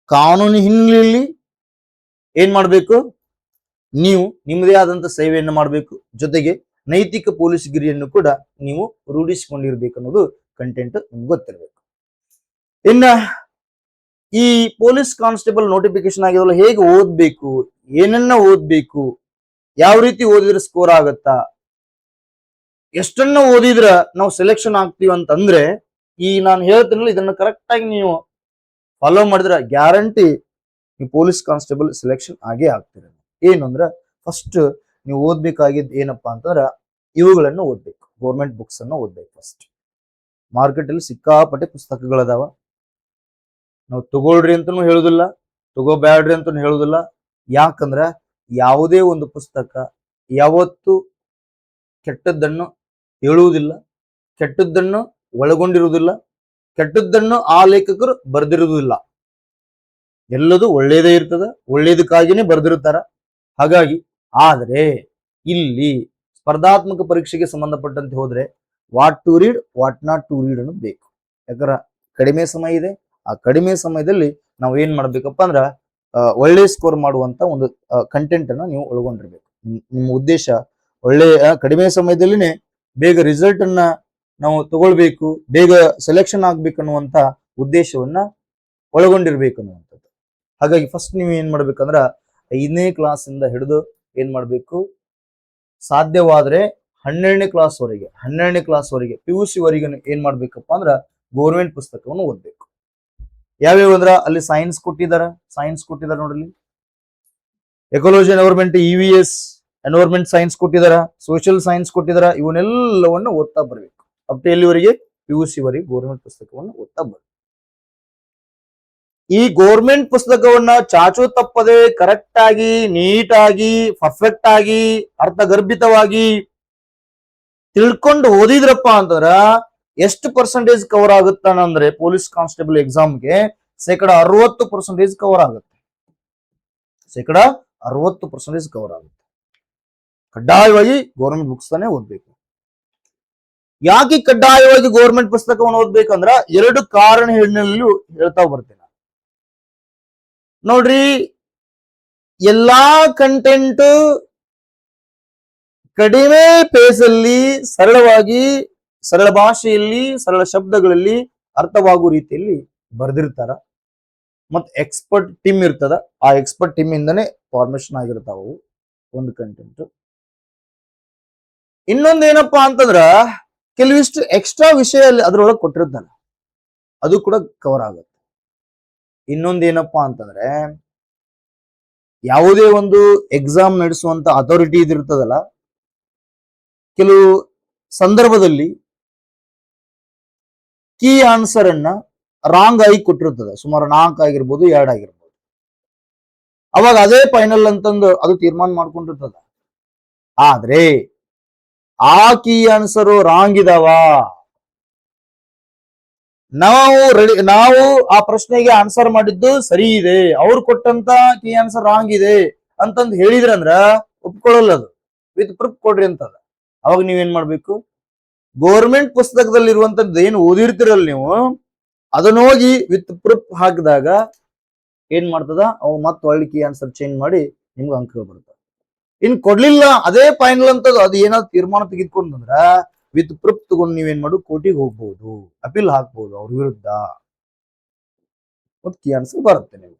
ಕಾನೂನು ಹಿನ್ನೆಲೆಯಲ್ಲಿ ಏನ್ ಮಾಡ್ಬೇಕು, ನೀವು ನಿಮ್ಮದೇ ಆದಂತ ಸೇವೆಯನ್ನು ಮಾಡಬೇಕು. ಜೊತೆಗೆ ನೈತಿಕ ಪೊಲೀಸ್ ಗಿರಿಯನ್ನು ಕೂಡ ನೀವು ರೂಢಿಸಿಕೊಂಡಿರ್ಬೇಕು ಅನ್ನೋದು ಕಂಟೆಂಟ್ ನಿಮ್ಗೆ ಗೊತ್ತಿರಬೇಕು. ಇನ್ನ ಈ ಪೊಲೀಸ್ ಕಾನ್ಸ್ಟೇಬಲ್ ನೋಟಿಫಿಕೇಶನ್ ಆಗಿರೋಲ್ಲ, ಹೇಗೆ ಓದ್ಬೇಕು, ಏನನ್ನ ಓದ್ಬೇಕು, ಯಾವ ರೀತಿ ಓದಿದ್ರೆ ಸ್ಕೋರ್ ಆಗತ್ತಾ, ಎಷ್ಟನ್ನ ಓದಿದ್ರ ನಾವು ಸೆಲೆಕ್ಷನ್ ಆಗ್ತೀವಿ ಅಂತಂದ್ರೆ, ಈ ನಾನು ಹೇಳ್ತೀನಲ್ಲ ಇದನ್ನ ಕರೆಕ್ಟ್ ಆಗಿ ನೀವು ಫಾಲೋ ಮಾಡಿದ್ರೆ ಗ್ಯಾರಂಟಿ ನೀವು ಪೊಲೀಸ್ ಕಾನ್ಸ್ಟೇಬಲ್ ಸೆಲೆಕ್ಷನ್ ಆಗೇ ಆಗ್ತೀರ. ಏನು ಅಂದ್ರೆ ಫಸ್ಟ್ ನೀವು ಓದ್ಬೇಕಾಗಿದ್ದು ಏನಪ್ಪಾ ಅಂತಂದ್ರ ಇವುಗಳನ್ನು ಓದ್ಬೇಕು. ಗೌರ್ಮೆಂಟ್ ಬುಕ್ಸ್ ಅನ್ನ ಓದ್ಬೇಕು. ಫಸ್ಟ್ ಮಾರ್ಕೆಟ್ ಅಲ್ಲಿ ಸಿಕ್ಕಾಪಟ್ಟೆ ಪುಸ್ತಕಗಳದಾವ. ನಾವು ತಗೊಳ್ರಿ ಅಂತಾನು ಹೇಳುದಿಲ್ಲ, ತಗೋಬ್ಯಾಡ್ರಿ ಅಂತಾನು ಹೇಳುದಿಲ್ಲ. ಯಾಕಂದ್ರ ಯಾವುದೇ ಒಂದು ಪುಸ್ತಕ ಯಾವತ್ತು ಕೆಟ್ಟದ್ದನ್ನು ಹೇಳುವುದಿಲ್ಲ, ಕೆಟ್ಟದ್ದನ್ನು ಒಳಗೊಂಡಿರುವುದಿಲ್ಲ, ಕೆಟ್ಟದ್ದನ್ನು ಆ ಲೇಖಕರು ಬರೆದಿರುವುದಿಲ್ಲ. ಎಲ್ಲದೂ ಒಳ್ಳೇದೇ ಇರ್ತದ, ಒಳ್ಳೇದಕ್ಕಾಗಿನೇ ಬರೆದಿರುತ್ತಾರ. ಹಾಗಾಗಿ ಆದರೆ ಇಲ್ಲಿ ಸ್ಪರ್ಧಾತ್ಮಕ ಪರೀಕ್ಷೆಗೆ ಸಂಬಂಧಪಟ್ಟಂತೆ ಹೋದ್ರೆ what to read, what not to read ಅನ್ನೋದು ಬೇಕು. ಯಾಕಂದ್ರೆ ಕಡಿಮೆ ಸಮಯ ಇದೆ. ಆ ಕಡಿಮೆ ಸಮಯದಲ್ಲಿ ನಾವು ಏನ್ ಮಾಡ್ಬೇಕಪ್ಪ ಅಂದ್ರ ಒಳ್ಳೆ ಸ್ಕೋರ್ ಮಾಡುವಂತ ಒಂದು ಕಂಟೆಂಟ್ ಅನ್ನ ನೀವು ಒಳಗೊಂಡಿರ್ಬೇಕು. ನಿಮ್ಮ ಉದ್ದೇಶ ಒಳ್ಳೆ ಕಡಿಮೆ ಸಮಯದಲ್ಲಿನೇ ಬೇಗ ರಿಸಲ್ಟ್ ಅನ್ನ ನಾವು ತಗೊಳ್ಬೇಕು, ಬೇಗ ಸೆಲೆಕ್ಷನ್ ಆಗ್ಬೇಕು ಅನ್ನುವಂತ ಉದ್ದೇಶವನ್ನ ಒಳಗೊಂಡಿರ್ಬೇಕು ಅನ್ನುವಂಥದ್ದು. ಹಾಗಾಗಿ ಫಸ್ಟ್ ನೀವು ಏನ್ ಮಾಡ್ಬೇಕಂದ್ರ 5ನೇ ಕ್ಲಾಸಿಂದ ಹಿಡಿದು ಏನ್ ಮಾಡ್ಬೇಕು, ಸಾಧ್ಯವಾದ್ರೆ 12ನೇ ಕ್ಲಾಸ್ ವರೆಗೆ PUC ವರೆಗೆ ಏನ್ ಮಾಡ್ಬೇಕಪ್ಪ ಅಂದ್ರ ಗೌರ್ಮೆಂಟ್ ಪುಸ್ತಕವನ್ನು ಓದ್ಬೇಕು. ಯಾವ್ಯಾವ ಅಂದ್ರ ಅಲ್ಲಿ ಸೈನ್ಸ್ ಕೊಟ್ಟಿದಾರ ನೋಡ್ರಿ. Ecology environment, EVS environment science ಕೊಟ್ಟಿದಾರ, ಸೋಷಿಯಲ್ ಸೈನ್ಸ್ ಕೊಟ್ಟಿದಾರ. ಇವನ್ನೆಲ್ಲವನ್ನು ಓದ್ತಾ ಬರ್ಬೇಕು. ಅಪ್ ಟು ಎಲ್ಲಿವರೆಗೆ, PUC ವರೆಗೆ ಗೌರ್ಮೆಂಟ್ ಪುಸ್ತಕವನ್ನು ಓದ್ತಾ ಬರ್ಬೇಕು. ಈ ಗೌರ್ಮೆಂಟ್ ಪುಸ್ತಕವನ್ನ ಚಾಚು ತಪ್ಪದೆ ಕರೆಕ್ಟ್ ಆಗಿ, ನೀಟಾಗಿ, ಪರ್ಫೆಕ್ಟ್ ಆಗಿ, ಅರ್ಥಗರ್ಭಿತವಾಗಿ ತಿಳ್ಕೊಂಡು ಓದಿದ್ರಪ್ಪ ಅಂತಂದ್ರ ಎಷ್ಟು ಪರ್ಸೆಂಟೇಜ್ ಕವರ್ ಆಗುತ್ತಾನಂದ್ರೆ ಪೊಲೀಸ್ ಕಾನ್ಸ್ಟೇಬಲ್ ಎಕ್ಸಾಮ್ಗೆ 60% ಕವರ್ ಆಗುತ್ತೆ. 60% ಕವರ್ ಆಗುತ್ತೆ. ಕಡ್ಡಾಯವಾಗಿ ಗೌರ್ಮೆಂಟ್ ಬುಕ್ಸ್ ತಾನೇ ಓದ್ಬೇಕು. ಯಾಕೆ ಕಡ್ಡಾಯವಾಗಿ ಗೌರ್ಮೆಂಟ್ ಪುಸ್ತಕವನ್ನು ಓದ್ಬೇಕಂದ್ರ 2 ಕಾರಣ ಹಿನ್ನೆಲೆಯಲ್ಲೂ ಹೇಳ್ತಾ ಬರ್ತೇನೆ ನೋಡ್ರಿ. ಎಲ್ಲಾ ಕಂಟೆಂಟ್ ಕಡಿಮೆ ಪೇಸಲ್ಲಿ ಸರಳವಾಗಿ, ಸರಳ ಭಾಷೆಯಲ್ಲಿ, ಸರಳ ಶಬ್ದಗಳಲ್ಲಿ ಅರ್ಥವಾಗುವ ರೀತಿಯಲ್ಲಿ ಬರೆದಿರ್ತಾರ. ಮತ್ ಎಕ್ಸ್ಪರ್ಟ್ ಟೀಮ್ ಇರ್ತದ. ಆ ಎಕ್ಸ್ಪರ್ಟ್ ಟೀಮ್ ಇಂದನೇ ಫಾರ್ಮೇಶನ್ ಆಗಿರ್ತಾವ ಒಂದು ಕಂಟೆಂಟ್. ಇನ್ನೊಂದೇನಪ್ಪಾ ಅಂತಂದ್ರ ಕೆಲವಿಷ್ಟು ಎಕ್ಸ್ಟ್ರಾ ವಿಷಯ ಅದ್ರೊಳಗೆ ಕೊಟ್ಟಿರ್ತಾನೆ, ಅದು ಕೂಡ ಕವರ್ ಆಗುತ್ತೆ. ಇನ್ನೊಂದೇನಪ್ಪಾ ಅಂತಂದ್ರೆ ಯಾವುದೇ ಒಂದು ಎಕ್ಸಾಮ್ ನಡೆಸುವಂತ ಅಥಾರಿಟಿ ಇದಿರ್ತದಲ್ಲ, ಕೆಲವು ಸಂದರ್ಭದಲ್ಲಿ ಕೀ ಆನ್ಸರ್ ಅನ್ನ ರಾಂಗ್ ಆಗಿ ಕೊಟ್ಟಿರ್ತದೆ. ಸುಮಾರು 4 ಆಗಿರ್ಬೋದು, 2 ಆಗಿರ್ಬೋದು. ಅವಾಗ ಅದೇ ಫೈನಲ್ ಅಂತಂದು ಅದು ತೀರ್ಮಾನ ಮಾಡ್ಕೊಂಡಿರ್ತದ. ಆದ್ರೆ ಆ ಕೀ ಆನ್ಸರು ರಾಂಗ್ ಇದಾವ, ನಾವು ಆ ಪ್ರಶ್ನೆಗೆ ಆನ್ಸರ್ ಮಾಡಿದ್ದು ಸರಿ ಇದೆ, ಅವ್ರು ಕೊಟ್ಟಂತ ಕೀ ಆನ್ಸರ್ ರಾಂಗ್ ಇದೆ ಅಂತಂದ್ ಹೇಳಿದ್ರಂದ್ರ ಒಪ್ಕೊಳ್ಳಲ್ಲ, ಅದು ವಿತ್ ಪ್ರೂಫ್ ಕೊಡ್ರಿ ಅಂತದ. ಅವಾಗ ನೀವೇನ್ ಮಾಡ್ಬೇಕು, ಗೋರ್ಮೆಂಟ್ ಪುಸ್ತಕದಲ್ಲಿ ಇರುವಂತದ್ದು ಏನು ಓದಿರ್ತಿರಲ್ಲ ನೀವು, ಅದನ್ನ ಹೋಗಿ ವಿತ್ ಪ್ರೂಫ್ ಹಾಕಿದಾಗ ಏನ್ ಮಾಡ್ತದ, ಅವ್ ಮತ್ತೆ ಒಳ್ಳೆ ಕೀ ಆನ್ಸರ್ ಚೇಂಜ್ ಮಾಡಿ ನಿಮ್ಗೆ ಅಂಕಗಳು ಬರ್ತದೆ. ಇನ್ ಕೊಡ್ಲಿಲ್ಲ ಅದೇ ಫೈನಲ್ ಅಂತದ್ದು, ಅದು ಏನಾದ್ರು ತೀರ್ಮಾನ ತೆಗೆದುಕೊಂಡ್ರಂದ್ರ ವಿತ್ ಪ್ರೂಫ್ ತಗೊಂಡು ನೀವೇನ್ ಮಾಡು, ಕೋರ್ಟಿಗೆ ಹೋಗ್ಬಹುದು, ಅಪೀಲ್ ಹಾಕ್ಬಹುದು ಅವ್ರ ವಿರುದ್ಧ, ಮತ್ತೆ ಕೀ ಆನ್ಸರ್ ಬರುತ್ತೆ ನೀವು.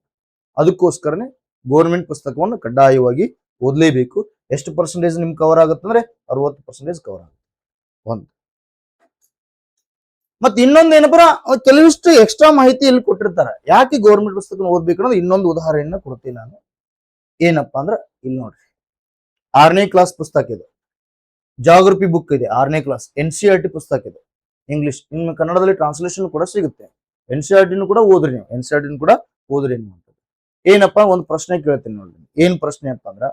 ಅದಕ್ಕೋಸ್ಕರನೇ ಗೋರ್ಮೆಂಟ್ ಪುಸ್ತಕವನ್ನು ಕಡ್ಡಾಯವಾಗಿ ಓದ್ಲೇಬೇಕು. ಎಷ್ಟು ಪರ್ಸೆಂಟೇಜ್ ನಿಮ್ ಕವರ್ ಆಗುತ್ತಂದ್ರೆ 60% ಕವರ್ ಆಗುತ್ತೆ. ಒಂದು ಮತ್ತೆ ಇನ್ನೊಂದು ಏನಪ್ಪರ, ಕೆಲವಿಷ್ಟು ಎಕ್ಸ್ಟ್ರಾ ಮಾಹಿತಿ ಇಲ್ಲಿ ಕೊಟ್ಟಿರ್ತಾರೆ. ಯಾಕೆ ಗೌರ್ಮೆಂಟ್ ಪುಸ್ತಕ ಓದ್ಬೇಕು ಅನ್ನೋದು ಇನ್ನೊಂದು ಉದಾಹರಣೆಯನ್ನ ಕೊಡ್ತೀನಿ ನಾನು. ಏನಪ್ಪಾ ಅಂದ್ರೆ ಇಲ್ಲಿ ನೋಡ್ರಿ, 6ನೇ ಕ್ಲಾಸ್ ಪುಸ್ತಕ ಇದೆ, ಜಾಗ್ರಫಿ ಬುಕ್ ಇದೆ 6ನೇ ಕ್ಲಾಸ್, NCERT ಪುಸ್ತಕ ಇದೆ ಇಂಗ್ಲಿಷ್, ನಿಮ್ಮ ಕನ್ನಡದಲ್ಲಿ ಟ್ರಾನ್ಸ್ಲೇಷನ್ ಕೂಡ ಸಿಗುತ್ತೆ. NCERT ಕೂಡ ಓದ್ರಿ ನೀವು, NCERT ಕೂಡ ಓದ್ರಿ ಅನ್ನುವಂಥದ್ದು. ಏನಪ್ಪಾ ಒಂದು ಪ್ರಶ್ನೆ ಕೇಳ್ತೀನಿ ನೋಡ್ರಿ, ಏನ್ ಪ್ರಶ್ನೆ ಅಂತ ಅಂದ್ರ,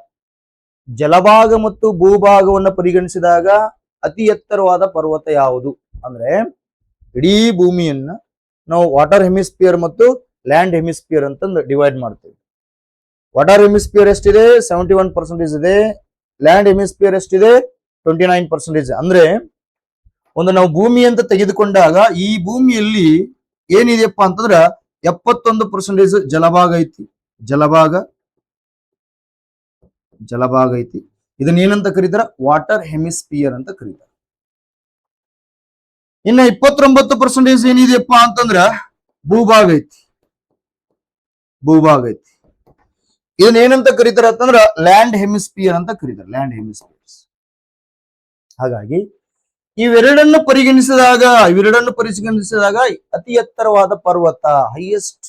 ಜಲಭಾಗ ಮತ್ತು ಭೂಭಾಗವನ್ನ ಪರಿಗಣಿಸಿದಾಗ ಅತಿ ಎತ್ತರವಾದ ಪರ್ವತ ಯಾವುದು? ಅಂದ್ರೆ ಇಡೀ ಭೂಮಿಯನ್ನ ನಾವು ವಾಟರ್ ಹೆಮಿಸ್ಫಿಯರ್ ಮತ್ತು ಲ್ಯಾಂಡ್ ಹೆಮಿಸ್ಫಿಯರ್ ಅಂತಂದು ಡಿವೈಡ್ ಮಾಡ್ತೀವಿ. ವಾಟರ್ ಹೆಮಿಸ್ಫಿಯರ್ ಎಷ್ಟಿದೆ? 71% ಇದೆ. ಲ್ಯಾಂಡ್ ಹೆಮಿಸ್ಫಿಯರ್ ಎಷ್ಟಿದೆ? 29%. ಅಂದ್ರೆ ಒಂದು ನಾವು ಭೂಮಿ ಅಂತ ತೆಗೆದುಕೊಂಡಾಗ ಈ ಭೂಮಿಯಲ್ಲಿ ಏನಿದೆಯಪ್ಪ ಅಂತಂದ್ರ 71% ಜಲಭಾಗ ಐತಿ. ಜಲಭಾಗ ಐತಿ. ಇದನ್ನ ಏನಂತ ಕರೀತಾರ? ವಾಟರ್ ಹೆಮಿಸ್ಫಿಯರ್ ಅಂತ ಕರೀತಾರ. ಇನ್ನ 29% ಏನಿದೆಯಪ್ಪ ಅಂತಂದ್ರ ಭೂಭಾಗ ಐತಿ. ಇದನ್ನ ಏನಂತ ಕರೀತಾರ ಅಂತಂದ್ರ ಲ್ಯಾಂಡ್ ಹೆಮಿಸ್ಫಿಯರ್ ಅಂತ ಕರೀತಾರೆ, ಲ್ಯಾಂಡ್ ಹೆಮಿಸ್ಫಿಯರ್ಸ್. ಹಾಗಾಗಿ ಇವೆರಡನ್ನು ಪರಿಗಣಿಸಿದಾಗ ಅತಿ ಎತ್ತರವಾದ ಪರ್ವತ, ಹೈಯೆಸ್ಟ್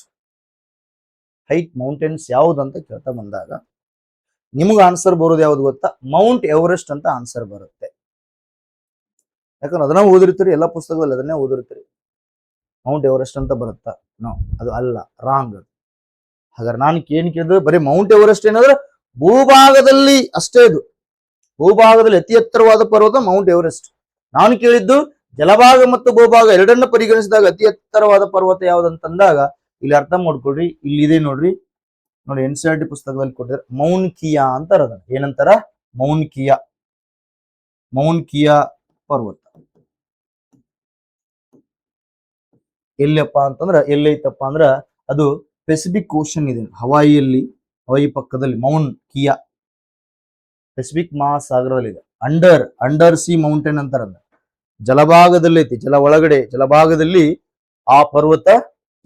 ಹೈಟ್ ಮೌಂಟೇನ್ಸ್ ಯಾವ್ದಂತ ಕೇಳ್ತಾ ಬಂದಾಗ ನಿಮ್ಗೆ ಆನ್ಸರ್ ಬರೋದು ಯಾವ್ದು ಗೊತ್ತಾ? ಮೌಂಟ್ ಎವರೆಸ್ಟ್ ಅಂತ ಆನ್ಸರ್ ಬರುತ್ತೆ. ಯಾಕಂದ್ರೆ ಅದನ್ನ ಓದಿರ್ತೀರಿ, ಎಲ್ಲ ಪುಸ್ತಕದಲ್ಲಿ ಅದನ್ನೇ ಓದಿರ್ತೀರಿ. ಮೌಂಟ್ ಎವರೆಸ್ಟ್ ಅಂತ ಬರುತ್ತಾ? ನೋ, ಅದು ಅಲ್ಲ, ರಾಂಗ್. ಹಾಗಾದ್ರೆ ನಾನು ಏನ್ ಕೇಳಿದ್ರೆ ಬರೀ ಮೌಂಟ್ ಎವರೆಸ್ಟ್ ಏನಾದ್ರೆ ಭೂಭಾಗದಲ್ಲಿ ಅಷ್ಟೇ, ಇದು ಭೂಭಾಗದಲ್ಲಿ ಅತಿ ಎತ್ತರವಾದ ಪರ್ವತ ಮೌಂಟ್ ಎವರೆಸ್ಟ್. ನಾನು ಕೇಳಿದ್ದು ಜಲಭಾಗ ಮತ್ತು ಭೂಭಾಗ ಎರಡನ್ನ ಪರಿಗಣಿಸಿದಾಗ ಅತಿ ಎತ್ತರವಾದ ಪರ್ವತ ಯಾವ್ದಂತಂದಾಗ ಇಲ್ಲಿ ಅರ್ಥ ಮಾಡ್ಕೊಳ್ರಿ, ಇಲ್ಲಿ ಇದೆ ನೋಡಿ NCERT ಪುಸ್ತಕದಲ್ಲಿ ಕೊಟ್ಟಿದ್ದಾರೆ, ಮೌಂಟ್ ಕಿಯಾ ಅಂತಾರ. ಅದನ್ನ ಏನಂತಾರ? ಮೌಂಟ್ ಕಿಯಾ ಪರ್ವತ. ಎಲ್ಲಪ್ಪ ಅಂತಂದ್ರ ಎಲ್ಲೈತಪ್ಪ ಅಂದ್ರ ಅದು ಪೆಸಿಫಿಕ್ ಓಷನ್ ಇದೆ, ಹವಾಯಿ ಪಕ್ಕದಲ್ಲಿ ಮೌಂಟ್ ಕಿಯಾ ಪೆಸಿಫಿಕ್ ಮಹಾಸಾಗರದಲ್ಲಿ ಇದೆ. ಅಂಡರ್ ಸಿ ಮೌಂಟೇನ್ ಅಂತಾರ. ಜಲಭಾಗದಲ್ಲಿ ಐತಿ, ಜಲಭಾಗದಲ್ಲಿ ಆ ಪರ್ವತ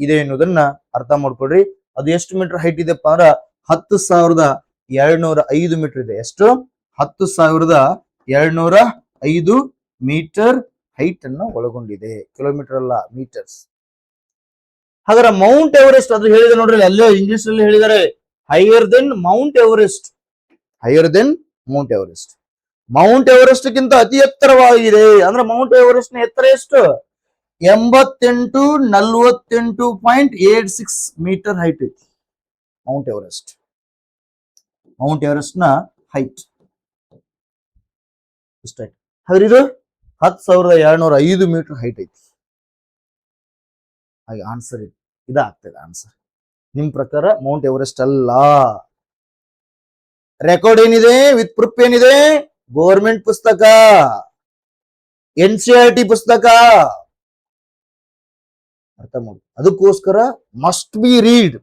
ಇದೆ ಎನ್ನುವುದನ್ನ ಅರ್ಥ ಮಾಡ್ಕೊಡ್ರಿ. ಅದು ಎಷ್ಟು ಮೀಟರ್ ಹೈಟ್ ಇದೆಪ್ಪ ಅಂದ್ರ 10,205 ಮೀಟರ್ ಇದೆ. ಎಷ್ಟು? 10,205 ಮೀಟರ್ ಹೈಟ್ ಅನ್ನು ಒಳಗೊಂಡಿದೆ. ಕಿಲೋಮೀಟರ್ ಅಲ್ಲ, ಮೀಟರ್ಸ್. ಹಾಗಾದ್ರೆ ಮೌಂಟ್ ಎವರೆಸ್ಟ್ ಅದು ಹೇಳಿದೆ ನೋಡ್ರಿ, ಅಲ್ಲೇ ಇಂಗ್ಲಿಷ್ ಅಲ್ಲಿ ಹೇಳಿದ್ದಾರೆ, higher then Mount Everest. Mount Everest ಗಿಂತ ಅತಿ ಎತ್ತರವಾಗಿದೆ. ಅಂದ್ರೆ ಮೌಂಟ್ ಎವರೆಸ್ಟ್ ನ ಎತ್ತರ ಎಷ್ಟು? 48 ಮೀಟರ್ ಹೈಟ್ ಐತಿ ಮೌಂಟ್ ಎವರೆಸ್ಟ್ ನ ಹೈಟ್ ಇಷ್ಟ. ಹಾಗಾದ್ರೆ ಇದು 10,205 ಮೀಟರ್ ಹೈಟ್ ಐತಿ. ಹಾಗೆ ಆನ್ಸರ್ ಇದಾಗ್ತದೆ. ಆನ್ಸರ್ ನಿಮ್ ಪ್ರಕಾರ ಮೌಂಟ್ ಎವರೆಸ್ಟ್ ಅಲ್ಲ. ರೆಕಾರ್ಡ್ ಏನಿದೆ, ವಿತ್ ಪ್ರೂಫ್ ಏನಿದೆ? ಗೋರ್ಮೆಂಟ್ ಪುಸ್ತಕ, NCERT ಪುಸ್ತಕ. ಅರ್ಥ ಮಾಡಿ. ಅದಕ್ಕೋಸ್ಕರ ಮಸ್ಟ್ ಬಿ ರೀಡ್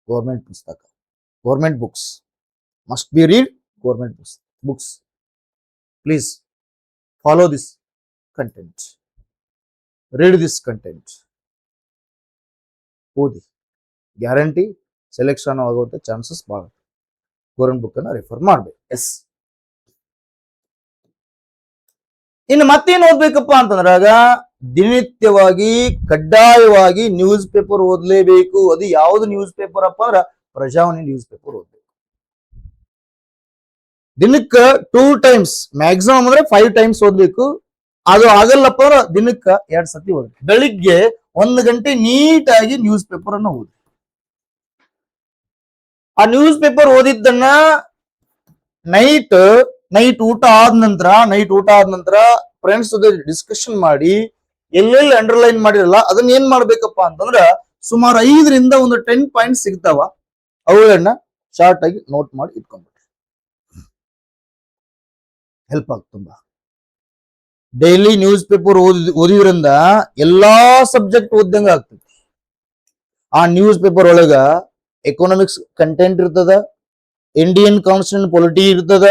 ಗೋರ್ಮೆಂಟ್ ಪುಸ್ತಕ, government books. Must be read government books. Please follow this content, read this content. ಓದಿ, ಗ್ಯಾರಂಟಿ ಸೆಲೆಕ್ಷನ್ ಆಗುವಂತ ಚಾನ್ಸಸ್ ಬಹಳ. ಗೋರ್ಮೆಂಟ್ ಬುಕ್ ಅನ್ನ ರೆಫರ್ ಮಾಡ್ಬೇಕು. ಎಸ್. ಇನ್ನು ಮತ್ತೇನ್ ಓದ್ಬೇಕಪ್ಪ ಅಂತಂದ್ರಾಗ ದಿನನಿತ್ಯವಾಗಿ ಕಡ್ಡಾಯವಾಗಿ ನ್ಯೂಸ್ ಪೇಪರ್ ಓದ್ಲೇಬೇಕು. ಅದು ಯಾವ್ದು ನ್ಯೂಸ್ ಪೇಪರ್ ಅಪ್ಪ ಅಂದ್ರ ಪ್ರಜಾವಾಣಿ ನ್ಯೂಸ್ ಪೇಪರ್ ಓದ್ಬೇಕು. ದಿನಕ್ಕ 2 times, ಮ್ಯಾಕ್ಸಿಮಮ್ ಅಂದ್ರೆ 5 times ಓದ್ಬೇಕು. ಅದು ಆಗಲ್ಲಪ್ಪ ಅಂದ್ರ ದಿನಕ್ಕ 2 ಸತಿ ಓದ್ಬೇಕು. ಬೆಳಿಗ್ಗೆ 1 ಗಂಟೆ ನೀಟಾಗಿ ನ್ಯೂಸ್ ಪೇಪರ್ ಅನ್ನ ಓದಿ. ಆ ನ್ಯೂಸ್ ಪೇಪರ್ ಓದಿದ್ದನ್ನ ನೈಟ್ ಊಟ ಆದ ನಂತರ ಫ್ರೆಂಡ್ಸ್ ಜೊತೆ ಡಿಸ್ಕಷನ್ ಮಾಡಿ ಎಲ್ಲೆಲ್ಲಿ ಅಂಡರ್ಲೈನ್ ಮಾಡಿರಲ್ಲ ಅದನ್ನ ಏನ್ ಮಾಡ್ಬೇಕಪ್ಪ ಅಂತಂದ್ರ ಸುಮಾರು 5ರಿಂದ ಒಂದು 10 ಪಾಯಿಂಟ್ ಸಿಗ್ತಾವ, ಅವುಗಳನ್ನ ಶಾರ್ಟ್ ಆಗಿ ನೋಟ್ ಮಾಡಿ ಇಟ್ಕೊಂಡ್ಬಿಟ್ರಿ, ಹೆಲ್ಪ್ ಆಗ್ತದೆ ತುಂಬಾ. ಡೈಲಿ ನ್ಯೂಸ್ ಪೇಪರ್ ಓದಿದ್ರಿಂದ ಎಲ್ಲಾ ಸಬ್ಜೆಕ್ಟ್ ಓದ್ದಂಗ ಆಗ್ತದೆ. ಆ ನ್ಯೂಸ್ ಪೇಪರ್ ಒಳಗ ಎಕನಾಮಿಕ್ಸ್ ಕಂಟೆಂಟ್ ಇರ್ತದ, ಇಂಡಿಯನ್ ಕಾನ್ಸ್ಟಿಟ್ಯೂಷನ್ ಪೊಲಿಟಿ ಇರ್ತದ,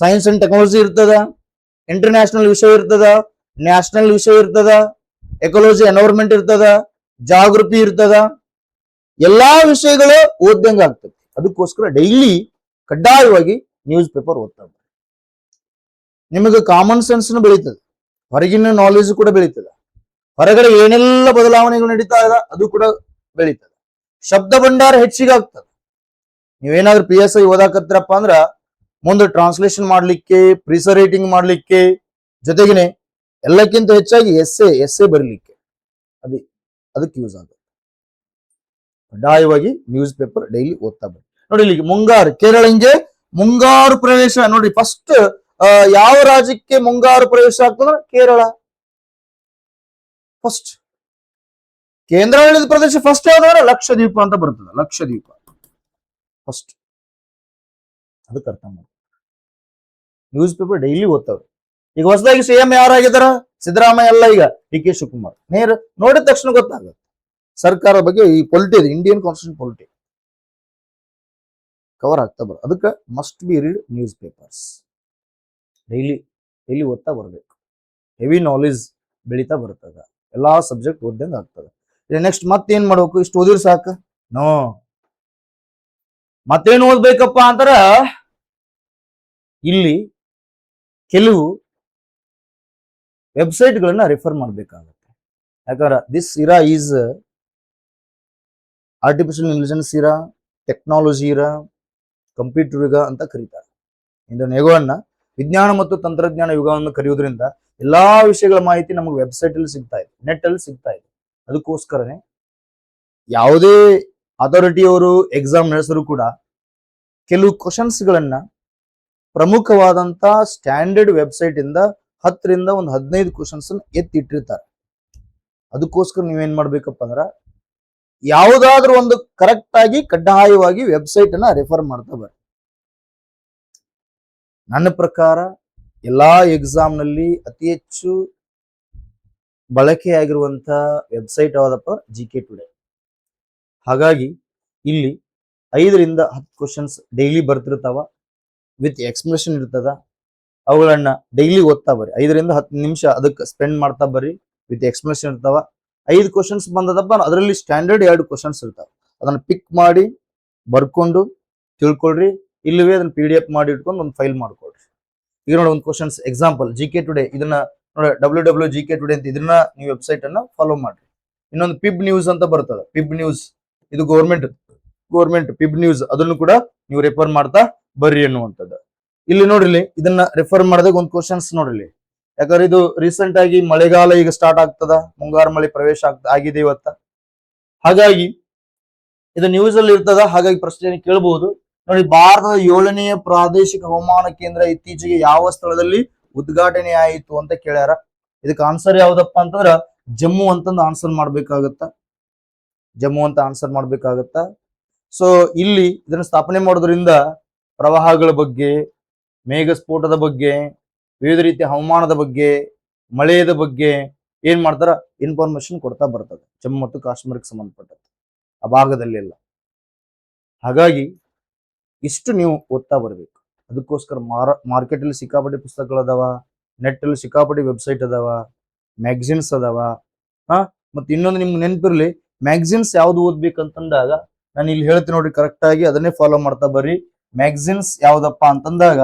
ಸೈನ್ಸ್ ಅಂಡ್ ಟೆಕ್ನಾಲಜಿ ಇರ್ತದ, ಇಂಟರ್ನ್ಯಾಷನಲ್ ವಿಷಯ ಇರ್ತದ, ನ್ಯಾಷನಲ್ ವಿಷಯ ಇರ್ತದ, ಎಕಾಲಜಿ ಎನ್ವೈರನ್ಮೆಂಟ್ ಇರ್ತದ, ಜಾಗೃತಿ ಇರ್ತದ, ಎಲ್ಲಾ ವಿಷಯಗಳು ಓದ್ದಂಗ ಆಗ್ತದೆ. ಅದಕ್ಕೋಸ್ಕರ ಡೈಲಿ ಕಡ್ಡಾಯವಾಗಿ ನ್ಯೂಸ್ ಪೇಪರ್ ಓದ್ತಾ ಇದ್ದಾರೆ. ನಿಮಗೆ ಕಾಮನ್ ಸೆನ್ಸ್ ಬೆಳೀತದೆ, ಹೊರಗಿನ ನಾಲೆಜ್ ಕೂಡ ಬೆಳೀತದೆ, ಹೊರಗಡೆ ಏನೆಲ್ಲ ಬದಲಾವಣೆಗಳು ನಡೀತಾ ಇದೆ ಅದು ಕೂಡ ಬೆಳೀತದೆ, ಶಬ್ದ ಭಂಡಾರ ಹೆಚ್ಚಿಗೆ ಆಗ್ತದೆ. ನೀವೇನಾದ್ರೂ PSI ಓದಾಕತ್ರಪ್ಪ ಅಂದ್ರ ಮುಂದೆ ಟ್ರಾನ್ಸ್ಲೇಷನ್ ಮಾಡ್ಲಿಕ್ಕೆ, ಪ್ರಿಸರೇಟಿಂಗ್ ಮಾಡ್ಲಿಕ್ಕೆ, ಜೊತೆಗೇನೆ ಎಲ್ಲಕ್ಕಿಂತ ಹೆಚ್ಚಾಗಿ ಎಸ್ಸೆ ಬರೀಲಿಕ್ಕೆ ಅದಕ್ಕೆ ಯೂಸ್ ಆಗುತ್ತೆ. ಕಡ್ಡಾಯವಾಗಿ ನ್ಯೂಸ್ ಪೇಪರ್ ಡೈಲಿ ಓದ್ತಾ ಬನ್ನಿ. ನೋಡಿ ಇಲ್ಲಿ ಮುಂಗಾರು, ಕೇರಳ ಹಿಂಗೆ ಮುಂಗಾರು ಪ್ರವೇಶ ನೋಡಿ. ಫಸ್ಟ್ ಯಾವ ರಾಜ್ಯಕ್ಕೆ ಮುಂಗಾರು ಪ್ರವೇಶ ಆಗ್ತದ? ಕೇರಳ ಫಸ್ಟ್. ಕೇಂದ್ರಾಡಳಿತ ಪ್ರದೇಶ ಫಸ್ಟ್ ಯಾವ್ದಾದ್ರೆ ಲಕ್ಷದ್ವೀಪ ಅಂತ ಬರ್ತದೆ, ಲಕ್ಷದ್ವೀಪ ಫಸ್ಟ್. ಅದಕ್ಕೆ ಅರ್ಥ ಮಾಡಿ ನ್ಯೂಸ್ ಪೇಪರ್ ಡೈಲಿ ಓದ್ತಾವ್ರಿ. ಈಗ ಹೊಸದಾಗಿ CM ಯಾರಾಗಿದಾರ? ಸಿದ್ದರಾಮಯ್ಯ ಅಲ್ಲ, ಈಗ DK ಶಿವಕುಮಾರ್. ನೇರ ನೋಡಿದ ತಕ್ಷಣ ಗೊತ್ತಾಗುತ್ತೆ ಸರ್ಕಾರದ ಬಗ್ಗೆ, ಈ ಪೊಲಿಟಿ ಇದೆ, ಇಂಡಿಯನ್ ಕಾನ್ಸ್ಟಿಟ್ಯೂಷನ್ ಪೊಲಿಟಿ ಕವರ್ ಆಗ್ತಾ ಬರ. ಅದಕ್ಕೆ must be read news papers. Daily ಓದ್ತಾ ಬರ್ಬೇಕು, ಹೆವಿ ನಾಲೆಜ್ ಬೆಳೀತಾ ಬರ್ತದ, ಎಲ್ಲಾ ಸಬ್ಜೆಕ್ಟ್ ಓದ್ದಂಗ ಆಗ್ತದೆ. ನೆಕ್ಸ್ಟ್ ಮತ್ತೇನ್ ಮಾಡ್ಬೇಕು? ಇಷ್ಟು ಓದಿರ್ ಸಾಕ? ನೋ, ಮತ್ತೇನ್ ಓದ್ಬೇಕಪ್ಪ ಅಂತಾರ ಇಲ್ಲಿ ಕೆಲವು ವೆಬ್ಸೈಟ್ಗಳನ್ನ ರೆಫರ್ ಮಾಡ್ಬೇಕಾಗತ್ತೆ. ಯಾಕಂದ್ರೆ ದಿಸ್ ಇರಾ ಈಸ್ ಆರ್ಟಿಫಿಷಿಯಲ್ ಇಂಟೆಲಿಜೆನ್ಸ್ ಇರಾ, ಟೆಕ್ನಾಲಜಿ ಇರಾ, ಕಂಪ್ಯೂಟರ್ ಯುಗ ಅಂತ ಕರೀತಾರೆ. ಇದನ್ನ ಯುಗವನ್ನ ವಿಜ್ಞಾನ ಮತ್ತು ತಂತ್ರಜ್ಞಾನ ಯುಗವನ್ನು ಕರೆಯುವುದರಿಂದ ಎಲ್ಲಾ ವಿಷಯಗಳ ಮಾಹಿತಿ ನಮಗೆ ವೆಬ್ಸೈಟ್ ಅಲ್ಲಿ ಸಿಗ್ತಾ ಇದೆ, ನೆಟ್ ಅಲ್ಲಿ ಸಿಗ್ತಾ ಇದೆ. ಅದಕ್ಕೋಸ್ಕರನೇ ಯಾವುದೇ ಅಥಾರಿಟಿಯವರು ಎಕ್ಸಾಮ್ ನಡೆಸರು ಕೂಡ ಕೆಲವು ಕ್ವಶನ್ಸ್ ಗಳನ್ನ ಪ್ರಮುಖವಾದಂತ ಸ್ಟ್ಯಾಂಡರ್ಡ್ ವೆಬ್ಸೈಟ್ ಇಂದ 10ರಿಂದ ಒಂದು 15 ಕ್ವಶನ್ಸ್ ಎತ್ತಿಟ್ಟಿರ್ತಾರೆ. ಅದಕ್ಕೋಸ್ಕರ ನೀವೇನ್ ಮಾಡ್ಬೇಕಪ್ಪ ಅಂದ್ರ ಯಾವುದಾದ್ರೂ ಒಂದು ಕರೆಕ್ಟ್ ಆಗಿ ಕಡ್ಡಾಯವಾಗಿ ವೆಬ್ಸೈಟ್ ಅನ್ನ ರೆಫರ್ ಮಾಡ್ತಾ ಬರ್ರಿ. ನನ್ನ ಪ್ರಕಾರ ಎಲ್ಲಾ ಎಕ್ಸಾಮ್ ನಲ್ಲಿ ಅತಿ ಹೆಚ್ಚು ಬಳಕೆಯಾಗಿರುವಂತ ವೆಬ್ಸೈಟ್ ಯಾವ್ದಪ್ಪ? GK today. ಹಾಗಾಗಿ ಇಲ್ಲಿ 5ರಿಂದ 10 ಕ್ವಶನ್ಸ್ ಡೈಲಿ ಬರ್ತಿರ್ತಾವ, ವಿತ್ ಎಕ್ಸ್ಪ್ಲನೇಷನ್ ಇರ್ತದ. ಅವುಗಳನ್ನ ಡೈಲಿ ಓದ್ತಾ ಬರ್ರಿ, 5ರಿಂದ 10 ನಿಮಿಷ ಅದಕ್ಕೆ ಸ್ಪೆಂಡ್ ಮಾಡ್ತಾ ಬರ್ರಿ, ವಿತ್ ಎಕ್ಸ್ಪ್ಲನೇಷನ್ ಇರ್ತಾವ. 5 ಕ್ವಶನ್ಸ್ ಬಂದದಪ್ಪ, ಅದರಲ್ಲಿ ಸ್ಟ್ಯಾಂಡರ್ಡ್ 2 ಕ್ವಶನ್ಸ್ ಇರ್ತಾವ. ಅದನ್ನ ಪಿಕ್ ಮಾಡಿ ಬರ್ಕೊಂಡು ತಿಳ್ಕೊಳ್ರಿ. ಇಲ್ಲವೇ ಅದನ್ನ PDF ಮಾಡಿ ಇಟ್ಕೊಂಡು ಒಂದು ಫೈಲ್ ಮಾಡ್ಕೊಳ್ರಿ. ಈಗ ನೋಡಿ ಒಂದು ಕ್ವಶನ್ಸ್ ಎಕ್ಸಾಂಪಲ್ GK ಟುಡೇ, ಇದನ್ನ ನೋಡಿ www.GK ಟುಡೇ ಅಂತ, ಇದನ್ನ ನೀವು ವೆಬ್ಸೈಟ್ ಅನ್ನ ಫಾಲೋ ಮಾಡ್ರಿ. ಇನ್ನೊಂದು ಪಿಬ್ ನ್ಯೂಸ್ ಅಂತ ಬರ್ತದೆ, ಪಿಬ್ ನ್ಯೂಸ್, ಇದು ಗೌರ್ಮೆಂಟ್ ಪಿಬ್ ನ್ಯೂಸ್, ಅದನ್ನು ಕೂಡ ನೀವು ರೆಫರ್ ಮಾಡ್ತಾ ಬರ್ರಿ ಅನ್ನುವಂಥದ್ದು. ಇಲ್ಲಿ ನೋಡ್ರಿ, ಇದನ್ನ ರೆಫರ್ ಮಾಡಿದಾಗ ಒಂದು ಕ್ವಶನ್ಸ್ ನೋಡ್ರಿ, ಯಾಕಂದ್ರೆ ಇದು ರೀಸೆಂಟ್ ಆಗಿ ಮಳೆಗಾಲ ಈಗ ಸ್ಟಾರ್ಟ್ ಆಗ್ತದ, ಮುಂಗಾರು ಮಳೆ ಪ್ರವೇಶ ಆಗಿದೆ ಇವತ್ತ. ಹಾಗಾಗಿ ಇದು ನ್ಯೂಸ್ ಅಲ್ಲಿ ಇರ್ತದ. ಹಾಗಾಗಿ ಪ್ರಶ್ನೆ ಕೇಳಬಹುದು ನೋಡಿ. ಭಾರತದ 7ನೇ ಪ್ರಾದೇಶಿಕ ಹವಾಮಾನ ಕೇಂದ್ರ ಇತ್ತೀಚೆಗೆ ಯಾವ ಸ್ಥಳದಲ್ಲಿ ಉದ್ಘಾಟನೆ ಆಯಿತು ಅಂತ ಕೇಳ್ಯಾರ. ಇದಕ್ಕೆ ಆನ್ಸರ್ ಯಾವ್ದಪ್ಪ ಅಂತಂದ್ರ ಜಮ್ಮು ಅಂತಂದು ಆನ್ಸರ್ ಮಾಡ್ಬೇಕಾಗತ್ತ, ಜಮ್ಮು ಅಂತ ಆನ್ಸರ್ ಮಾಡ್ಬೇಕಾಗತ್ತ. ಸೊ ಇಲ್ಲಿ ಇದನ್ನ ಸ್ಥಾಪನೆ ಮಾಡೋದ್ರಿಂದ ಪ್ರವಾಹಗಳ ಬಗ್ಗೆ, ಮೇಘಸ್ಫೋಟದ ಬಗ್ಗೆ, ವಿವಿಧ ರೀತಿಯ ಹವಾಮಾನದ ಬಗ್ಗೆ, ಮಳೆಯ ಬಗ್ಗೆ ಏನ್ ಮಾಡ್ತಾರ ಇನ್ಫಾರ್ಮೇಶನ್ ಕೊಡ್ತಾ ಬರ್ತದೆ, ಜಮ್ಮು ಮತ್ತು ಕಾಶ್ಮೀರಕ್ಕೆ ಸಂಬಂಧಪಟ್ಟಂತೆ ಆ ಭಾಗದಲ್ಲೆಲ್ಲ. ಹಾಗಾಗಿ ಇಷ್ಟು ನೀವು ಓದ್ತಾ ಬರ್ಬೇಕು. ಅದಕ್ಕೋಸ್ಕರ ಮಾರ್ಕೆಟ್ ಅಲ್ಲಿ ಸಿಕ್ಕಾಪಟ್ಟೆ ಪುಸ್ತಕಗಳು ಅದಾವ, ನೆಟ್ ಅಲ್ಲಿ ಸಿಕ್ಕಾಪಟ್ಟೆ ವೆಬ್ಸೈಟ್ ಅದಾವ, ಮ್ಯಾಗಝಿನ್ಸ್ ಅದಾವ. ಮತ್ತೆ ಇನ್ನೊಂದು ನಿಮ್ಗೆ ನೆನಪಿರ್ಲಿ, ಮ್ಯಾಗಝಿನ್ಸ್ ಯಾವ್ದು ಓದ್ಬೇಕಂತಂದಾಗ ನಾನು ಇಲ್ಲಿ ಹೇಳ್ತೀನಿ ನೋಡ್ರಿ, ಕರೆಕ್ಟ್ ಆಗಿ ಅದನ್ನೇ ಫಾಲೋ ಮಾಡ್ತಾ ಬರ್ರಿ. ಮ್ಯಾಗಝಿನ್ಸ್ ಯಾವ್ದಪ್ಪ ಅಂತಂದಾಗ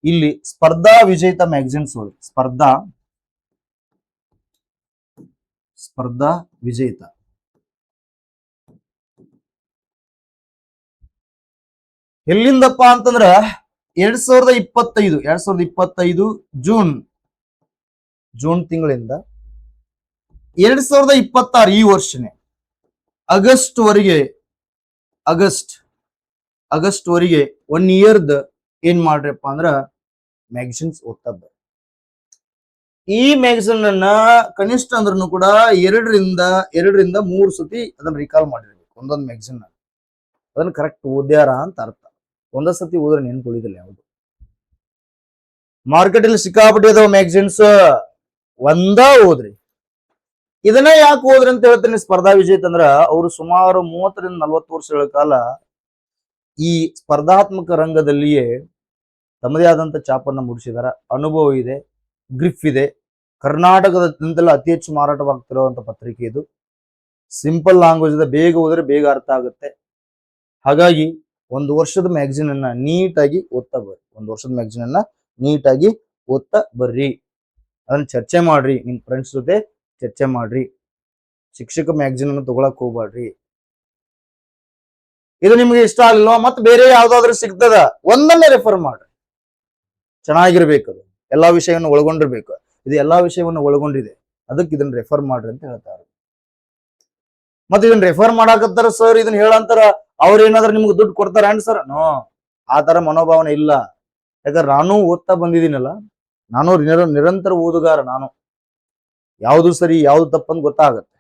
ಇಲ್ಲಿ ಸ್ಪರ್ಧಾ ವಿಜೇತ ಮ್ಯಾಗಝಿನ್ಸ್, ಸ್ಪರ್ಧಾ ವಿಜೇತ. ಎಲ್ಲಿಂದಪ್ಪ ಅಂತಂದ್ರ 2025 ಜೂನ್ ತಿಂಗಳಿಂದ 2026 ಈ ವರ್ಷನೇ ಆಗಸ್ಟ್ ವರೆಗೆ 1 ಇಯರ್ದ ಏನ್ ಮಾಡ್ರಪ್ಪ ಅಂದ್ರ ಮ್ಯಾಗಝಿನ್ಸ್ ಓದ್ತಾ. ಈ ಮ್ಯಾಗಝಿನ್ ಅನ್ನ ಕನಿಷ್ಠ ಅಂದ್ರೂ ಕೂಡ ಎರಡರಿಂದ 3 ಸತಿ ಅದನ್ನ ರಿಕಾಲ್ ಮಾಡಿರ್ಬೇಕು. ಒಂದೊಂದು ಮ್ಯಾಗಝಿನ್ ಅದನ್ನ ಕರೆಕ್ಟ್ ಓದ್ಯಾರ ಅಂತ ಅರ್ಥ. ಒಂದ ಸತಿ ಓದ್ರೆ ನೆನ್ಕೊಳ್ಳಿದಿಲ್ಲ ಯಾವುದು. ಮಾರ್ಕೆಟ್ ಅಲ್ಲಿ ಸಿಕ್ಕಾಪಟ್ಟೆ ಅದಾವ ಮ್ಯಾಗಝಿನ್ಸ್, ಒಂದ ಓದ್ರಿ. ಇದನ್ನ ಯಾಕೆ ಓದ್ರಿ ಅಂತ ಹೇಳ್ತೇನೆ ಸ್ಪರ್ಧಾ ವಿಜೇತ ಅಂದ್ರ ಅವರು ಸುಮಾರು 30ರಿಂದ 40 ವರ್ಷಗಳ ಕಾಲ ಈ ಸ್ಪರ್ಧಾತ್ಮಕ ರಂಗದಲ್ಲಿಯೇ ತಮ್ಮದೇ ಆದಂತ ಚಾಪನ್ನ ಮೂಡಿಸಿದಾರ. ಅನುಭವ ಇದೆ, ಗ್ರಿಫ್ ಇದೆ. ಕರ್ನಾಟಕದಿಂದಲೇ ಅತಿ ಹೆಚ್ಚು ಮಾರಾಟವಾಗ್ತಿರುವಂತ ಪತ್ರಿಕೆ ಇದು. ಸಿಂಪಲ್ ಲ್ಯಾಂಗ್ವೇಜ್ ಇದೆ, ಬೇಗ ಓದಿದ್ರೆ ಬೇಗ ಅರ್ಥ ಆಗುತ್ತೆ. ಹಾಗಾಗಿ ಒಂದು ವರ್ಷದ ಮ್ಯಾಗಝಿನ್ ಅನ್ನ ನೀಟಾಗಿ ಓದ್ತಾ ಬರ್ರಿ. ಒಂದು ವರ್ಷದ ಮ್ಯಾಗಝಿನ್ ಅನ್ನ ನೀಟಾಗಿ ಓದ್ತಾ ಬರ್ರಿ. ಅದನ್ನ ಚರ್ಚೆ ಮಾಡ್ರಿ, ನಿಮ್ ಫ್ರೆಂಡ್ಸ್ ಜೊತೆ ಚರ್ಚೆ ಮಾಡ್ರಿ. ಶಿಕ್ಷಕ ಮ್ಯಾಗಝಿನ್ ಅನ್ನು ತಗೊಳಕ್ ಹೋಗ್ಬೇಡ್ರಿ. ಇದು ನಿಮ್ಗೆ ಇಷ್ಟ ಆಗ್ಲಿಲ್ವಾ ಮತ್ತೆ ಬೇರೆ ಯಾವ್ದಾದ್ರು ಸಿಗ್ತದ ಒಂದನ್ನೇ ರೆಫರ್ ಮಾಡ್ರಿ. ಚೆನ್ನಾಗಿರ್ಬೇಕು, ಅದು ಎಲ್ಲಾ ವಿಷಯವನ್ನು ಒಳಗೊಂಡಿರ್ಬೇಕು. ಇದು ಎಲ್ಲಾ ವಿಷಯವನ್ನು ಒಳಗೊಂಡಿದೆ, ಅದಕ್ಕೆ ಇದನ್ನ ರೆಫರ್ ಮಾಡ್ರಿ ಅಂತ ಹೇಳ್ತಾರೆ. ಮತ್ತೆ ಇದನ್ನ ರೆಫರ್ ಮಾಡಾಕತ್ತಾರ ಸರ್, ಇದನ್ನ ಹೇಳಂತಾರ ಅವ್ರ ಏನಾದ್ರು ನಿಮ್ಗೆ ದುಡ್ಡು ಕೊಡ್ತಾರ ಅಂಡ್ ಸರ್? ನೋ, ಆ ತರ ಮನೋಭಾವನೆ ಇಲ್ಲ. ಯಾಕಂದ್ರೆ ನಾನು ಓದ್ತಾ ಬಂದಿದ್ದೀನಲ್ಲ, ನಾನು ನಿರಂತರ ಓದುಗಾರ. ನಾನು ಯಾವ್ದು ಸರಿ ಯಾವ್ದು ತಪ್ಪಂತ ಗೊತ್ತಾಗತ್ತೆ.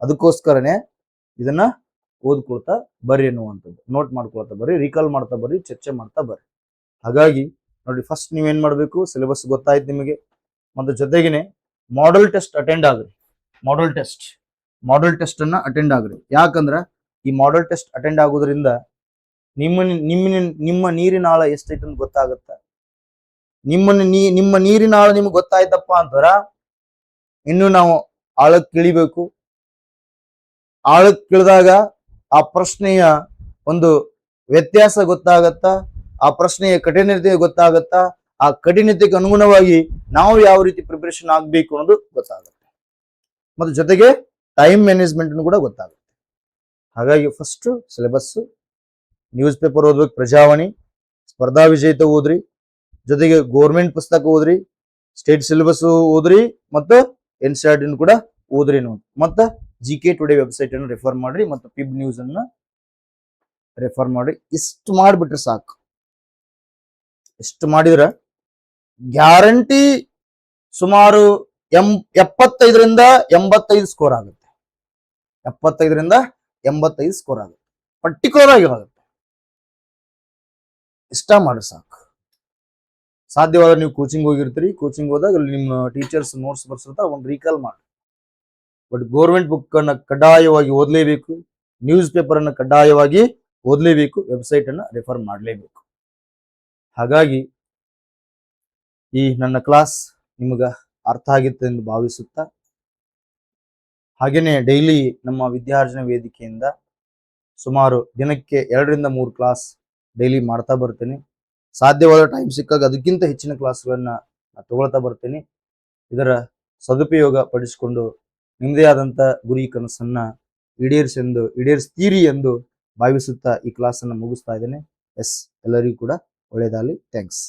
ಅದಕ್ಕೋಸ್ಕರನೇ ಇದನ್ನ ಓದ್ಕೊಳ್ತಾ ಬರ್ರಿ ಅನ್ನುವಂಥದ್ದು. ನೋಟ್ ಮಾಡ್ಕೊಳ್ತಾ ಬರ್ರಿ, ರೀಕಾಲ್ ಮಾಡ್ತಾ ಬರ್ರಿ, ಚರ್ಚೆ ಮಾಡ್ತಾ ಬರ್ರಿ. ಹಾಗಾಗಿ ನೋಡಿ, ಫಸ್ಟ್ ನೀವೇನ್ ಮಾಡ್ಬೇಕು, ಸಿಲೆಬಸ್ ಗೊತ್ತಾಯ್ತು ನಿಮಗೆ. ಮತ್ತೆ ಜೊತೆಗೇನೆ ಮಾಡೆಲ್ ಟೆಸ್ಟ್ ಅಟೆಂಡ್ ಆಗ್ರಿ. ಮಾಡೆಲ್ ಟೆಸ್ಟ್ ಅನ್ನ ಅಟೆಂಡ್ ಆಗ್ರಿ. ಯಾಕಂದ್ರ ಈ ಮಾಡೆಲ್ ಟೆಸ್ಟ್ ಅಟೆಂಡ್ ಆಗೋದ್ರಿಂದ ನಿಮ್ಮ ನೀರಿನ ಆಳ ಎಷ್ಟೈತೆ ಅಂತ ಗೊತ್ತಾಗತ್ತ. ನಿಮ್ಮ ನೀರಿನ ಆಳ ನಿಮ್ಗೆ ಗೊತ್ತಾಯ್ತಪ್ಪ ಅಂತಾರ ಇನ್ನು ನಾವು ಆಳಕ್ಕೆ ಇಳಿಬೇಕು. ಆಳಕ್ಕೆ ಇಳಿದಾಗ ಆ ಪ್ರಶ್ನೆಯ ಒಂದು ವ್ಯತ್ಯಾಸ ಗೊತ್ತಾಗತ್ತ, ಆ ಪ್ರಶ್ನೆಯ ಕಠಿಣತೆ ಗೊತ್ತಾಗತ್ತ, ಆ ಕಠಿಣತೆಗೆ ಅನುಗುಣವಾಗಿ ನಾವು ಯಾವ ರೀತಿ ಪ್ರಿಪರೇಷನ್ ಆಗ್ಬೇಕು ಅನ್ನೋದು ಗೊತ್ತಾಗುತ್ತೆ. ಮತ್ತೆ ಜೊತೆಗೆ ಟೈಮ್ ಮ್ಯಾನೇಜ್ಮೆಂಟ್ ಕೂಡ ಗೊತ್ತಾಗುತ್ತೆ. ಹಾಗಾಗಿ ಫಸ್ಟ್ ಸಿಲೆಬಸ್, ನ್ಯೂಸ್ ಪೇಪರ್ ಓದ್ಬೇಕು, ಪ್ರಜಾವಾಣಿ, ಸ್ಪರ್ಧಾ ವಿಜೇತ ಓದ್ರಿ, ಜೊತೆಗೆ ಗೋರ್ಮೆಂಟ್ ಪುಸ್ತಕ ಓದ್ರಿ, ಸ್ಟೇಟ್ ಸಿಲೆಬಸ್ ಓದ್ರಿ, ಮತ್ತು NCERT ಕೂಡ ಓದ್ರಿ. ಮತ್ತೆ GK ಟುಡೇ ವೆಬ್ಸೈಟ್ ಅನ್ನು ರೆಫರ್ ಮಾಡ್ರಿ, ಮತ್ತು ಪಿಬ್ ನ್ಯೂಸ್ ಅನ್ನ ರೆಫರ್ ಮಾಡ್ರಿ. ಇಷ್ಟು ಮಾಡಿಬಿಟ್ರೆ ಸಾಕು. ಇಷ್ಟು ಮಾಡಿದ್ರೆ ಗ್ಯಾರಂಟಿ ಸುಮಾರು 75ರಿಂದ 85 ಸ್ಕೋರ್ ಆಗುತ್ತೆ. 75ರಿಂದ 85 ಸ್ಕೋರ್ ಆಗುತ್ತೆ, ಪರ್ಟಿಕ್ಯುಲರ್ ಆಗಿ ಆಗುತ್ತೆ. ಇಷ್ಟ ಮಾಡಿ ಸಾಕು. ಸಾಧ್ಯವಾದ್ರೆ ನೀವು ಕೋಚಿಂಗ್ ಹೋಗಿರ್ತೀರಿ, ಕೋಚಿಂಗ್ ಹೋದಾಗ ಅಲ್ಲಿ ನಿಮ್ಮ ಟೀಚರ್ಸ್ ನೋಟ್ಸ್ ಬರ್ಸಿರ್ತಾರೆ, ಒಂದು ರೀಕಾಲ್ ಮಾಡಿ. ಬಟ್ ಗೋರ್ಮೆಂಟ್ ಬುಕ್ ಅನ್ನ ಕಡ್ಡಾಯವಾಗಿ ಓದಲೇಬೇಕು, ನ್ಯೂಸ್ ಪೇಪರ್ ಅನ್ನ ಕಡ್ಡಾಯವಾಗಿ ಓದಲೇಬೇಕು, ವೆಬ್ಸೈಟ್ ಅನ್ನ ರೆಫರ್ ಮಾಡಲೇಬೇಕು. ಹಾಗಾಗಿ ಈ ನನ್ನ ಕ್ಲಾಸ್ ನಿಮಗ ಅರ್ಥ ಆಗಿತ್ತು ಎಂದು ಭಾವಿಸುತ್ತಾ, ಹಾಗೇನೆ ಡೈಲಿ ನಮ್ಮ ವಿದ್ಯಾರ್ಜನೆ ವೇದಿಕೆಯಿಂದ ಸುಮಾರು ದಿನಕ್ಕೆ 2ರಿಂದ 3 ಕ್ಲಾಸ್ ಡೈಲಿ ಮಾಡ್ತಾ ಬರ್ತೇನೆ. ಸಾಧ್ಯವಾದ ಟೈಮ್ ಸಿಕ್ಕಾಗ ಅದಕ್ಕಿಂತ ಹೆಚ್ಚಿನ ಕ್ಲಾಸ್ಗಳನ್ನ ತಗೊಳ್ತಾ ಬರ್ತೇನೆ. ಇದರ ಸದುಪಯೋಗ ಪಡಿಸಿಕೊಂಡು ನಿಮ್ಮದೇ ಆದಂತ ಗುರಿ ಕನಸನ್ನ ಈಡೇರಿಸ್ತೀರಿ ಎಂದು ಭಾವಿಸುತ್ತಾ ಈ ಕ್ಲಾಸ್ ಅನ್ನು ಮುಗಿಸ್ತಾ ಇದ್ದೇನೆ. ಎಲ್ಲರಿಗೂ ಕೂಡ ಒಳ್ಳೆಯದಾಗಲಿ. ಥ್ಯಾಂಕ್ಸ್.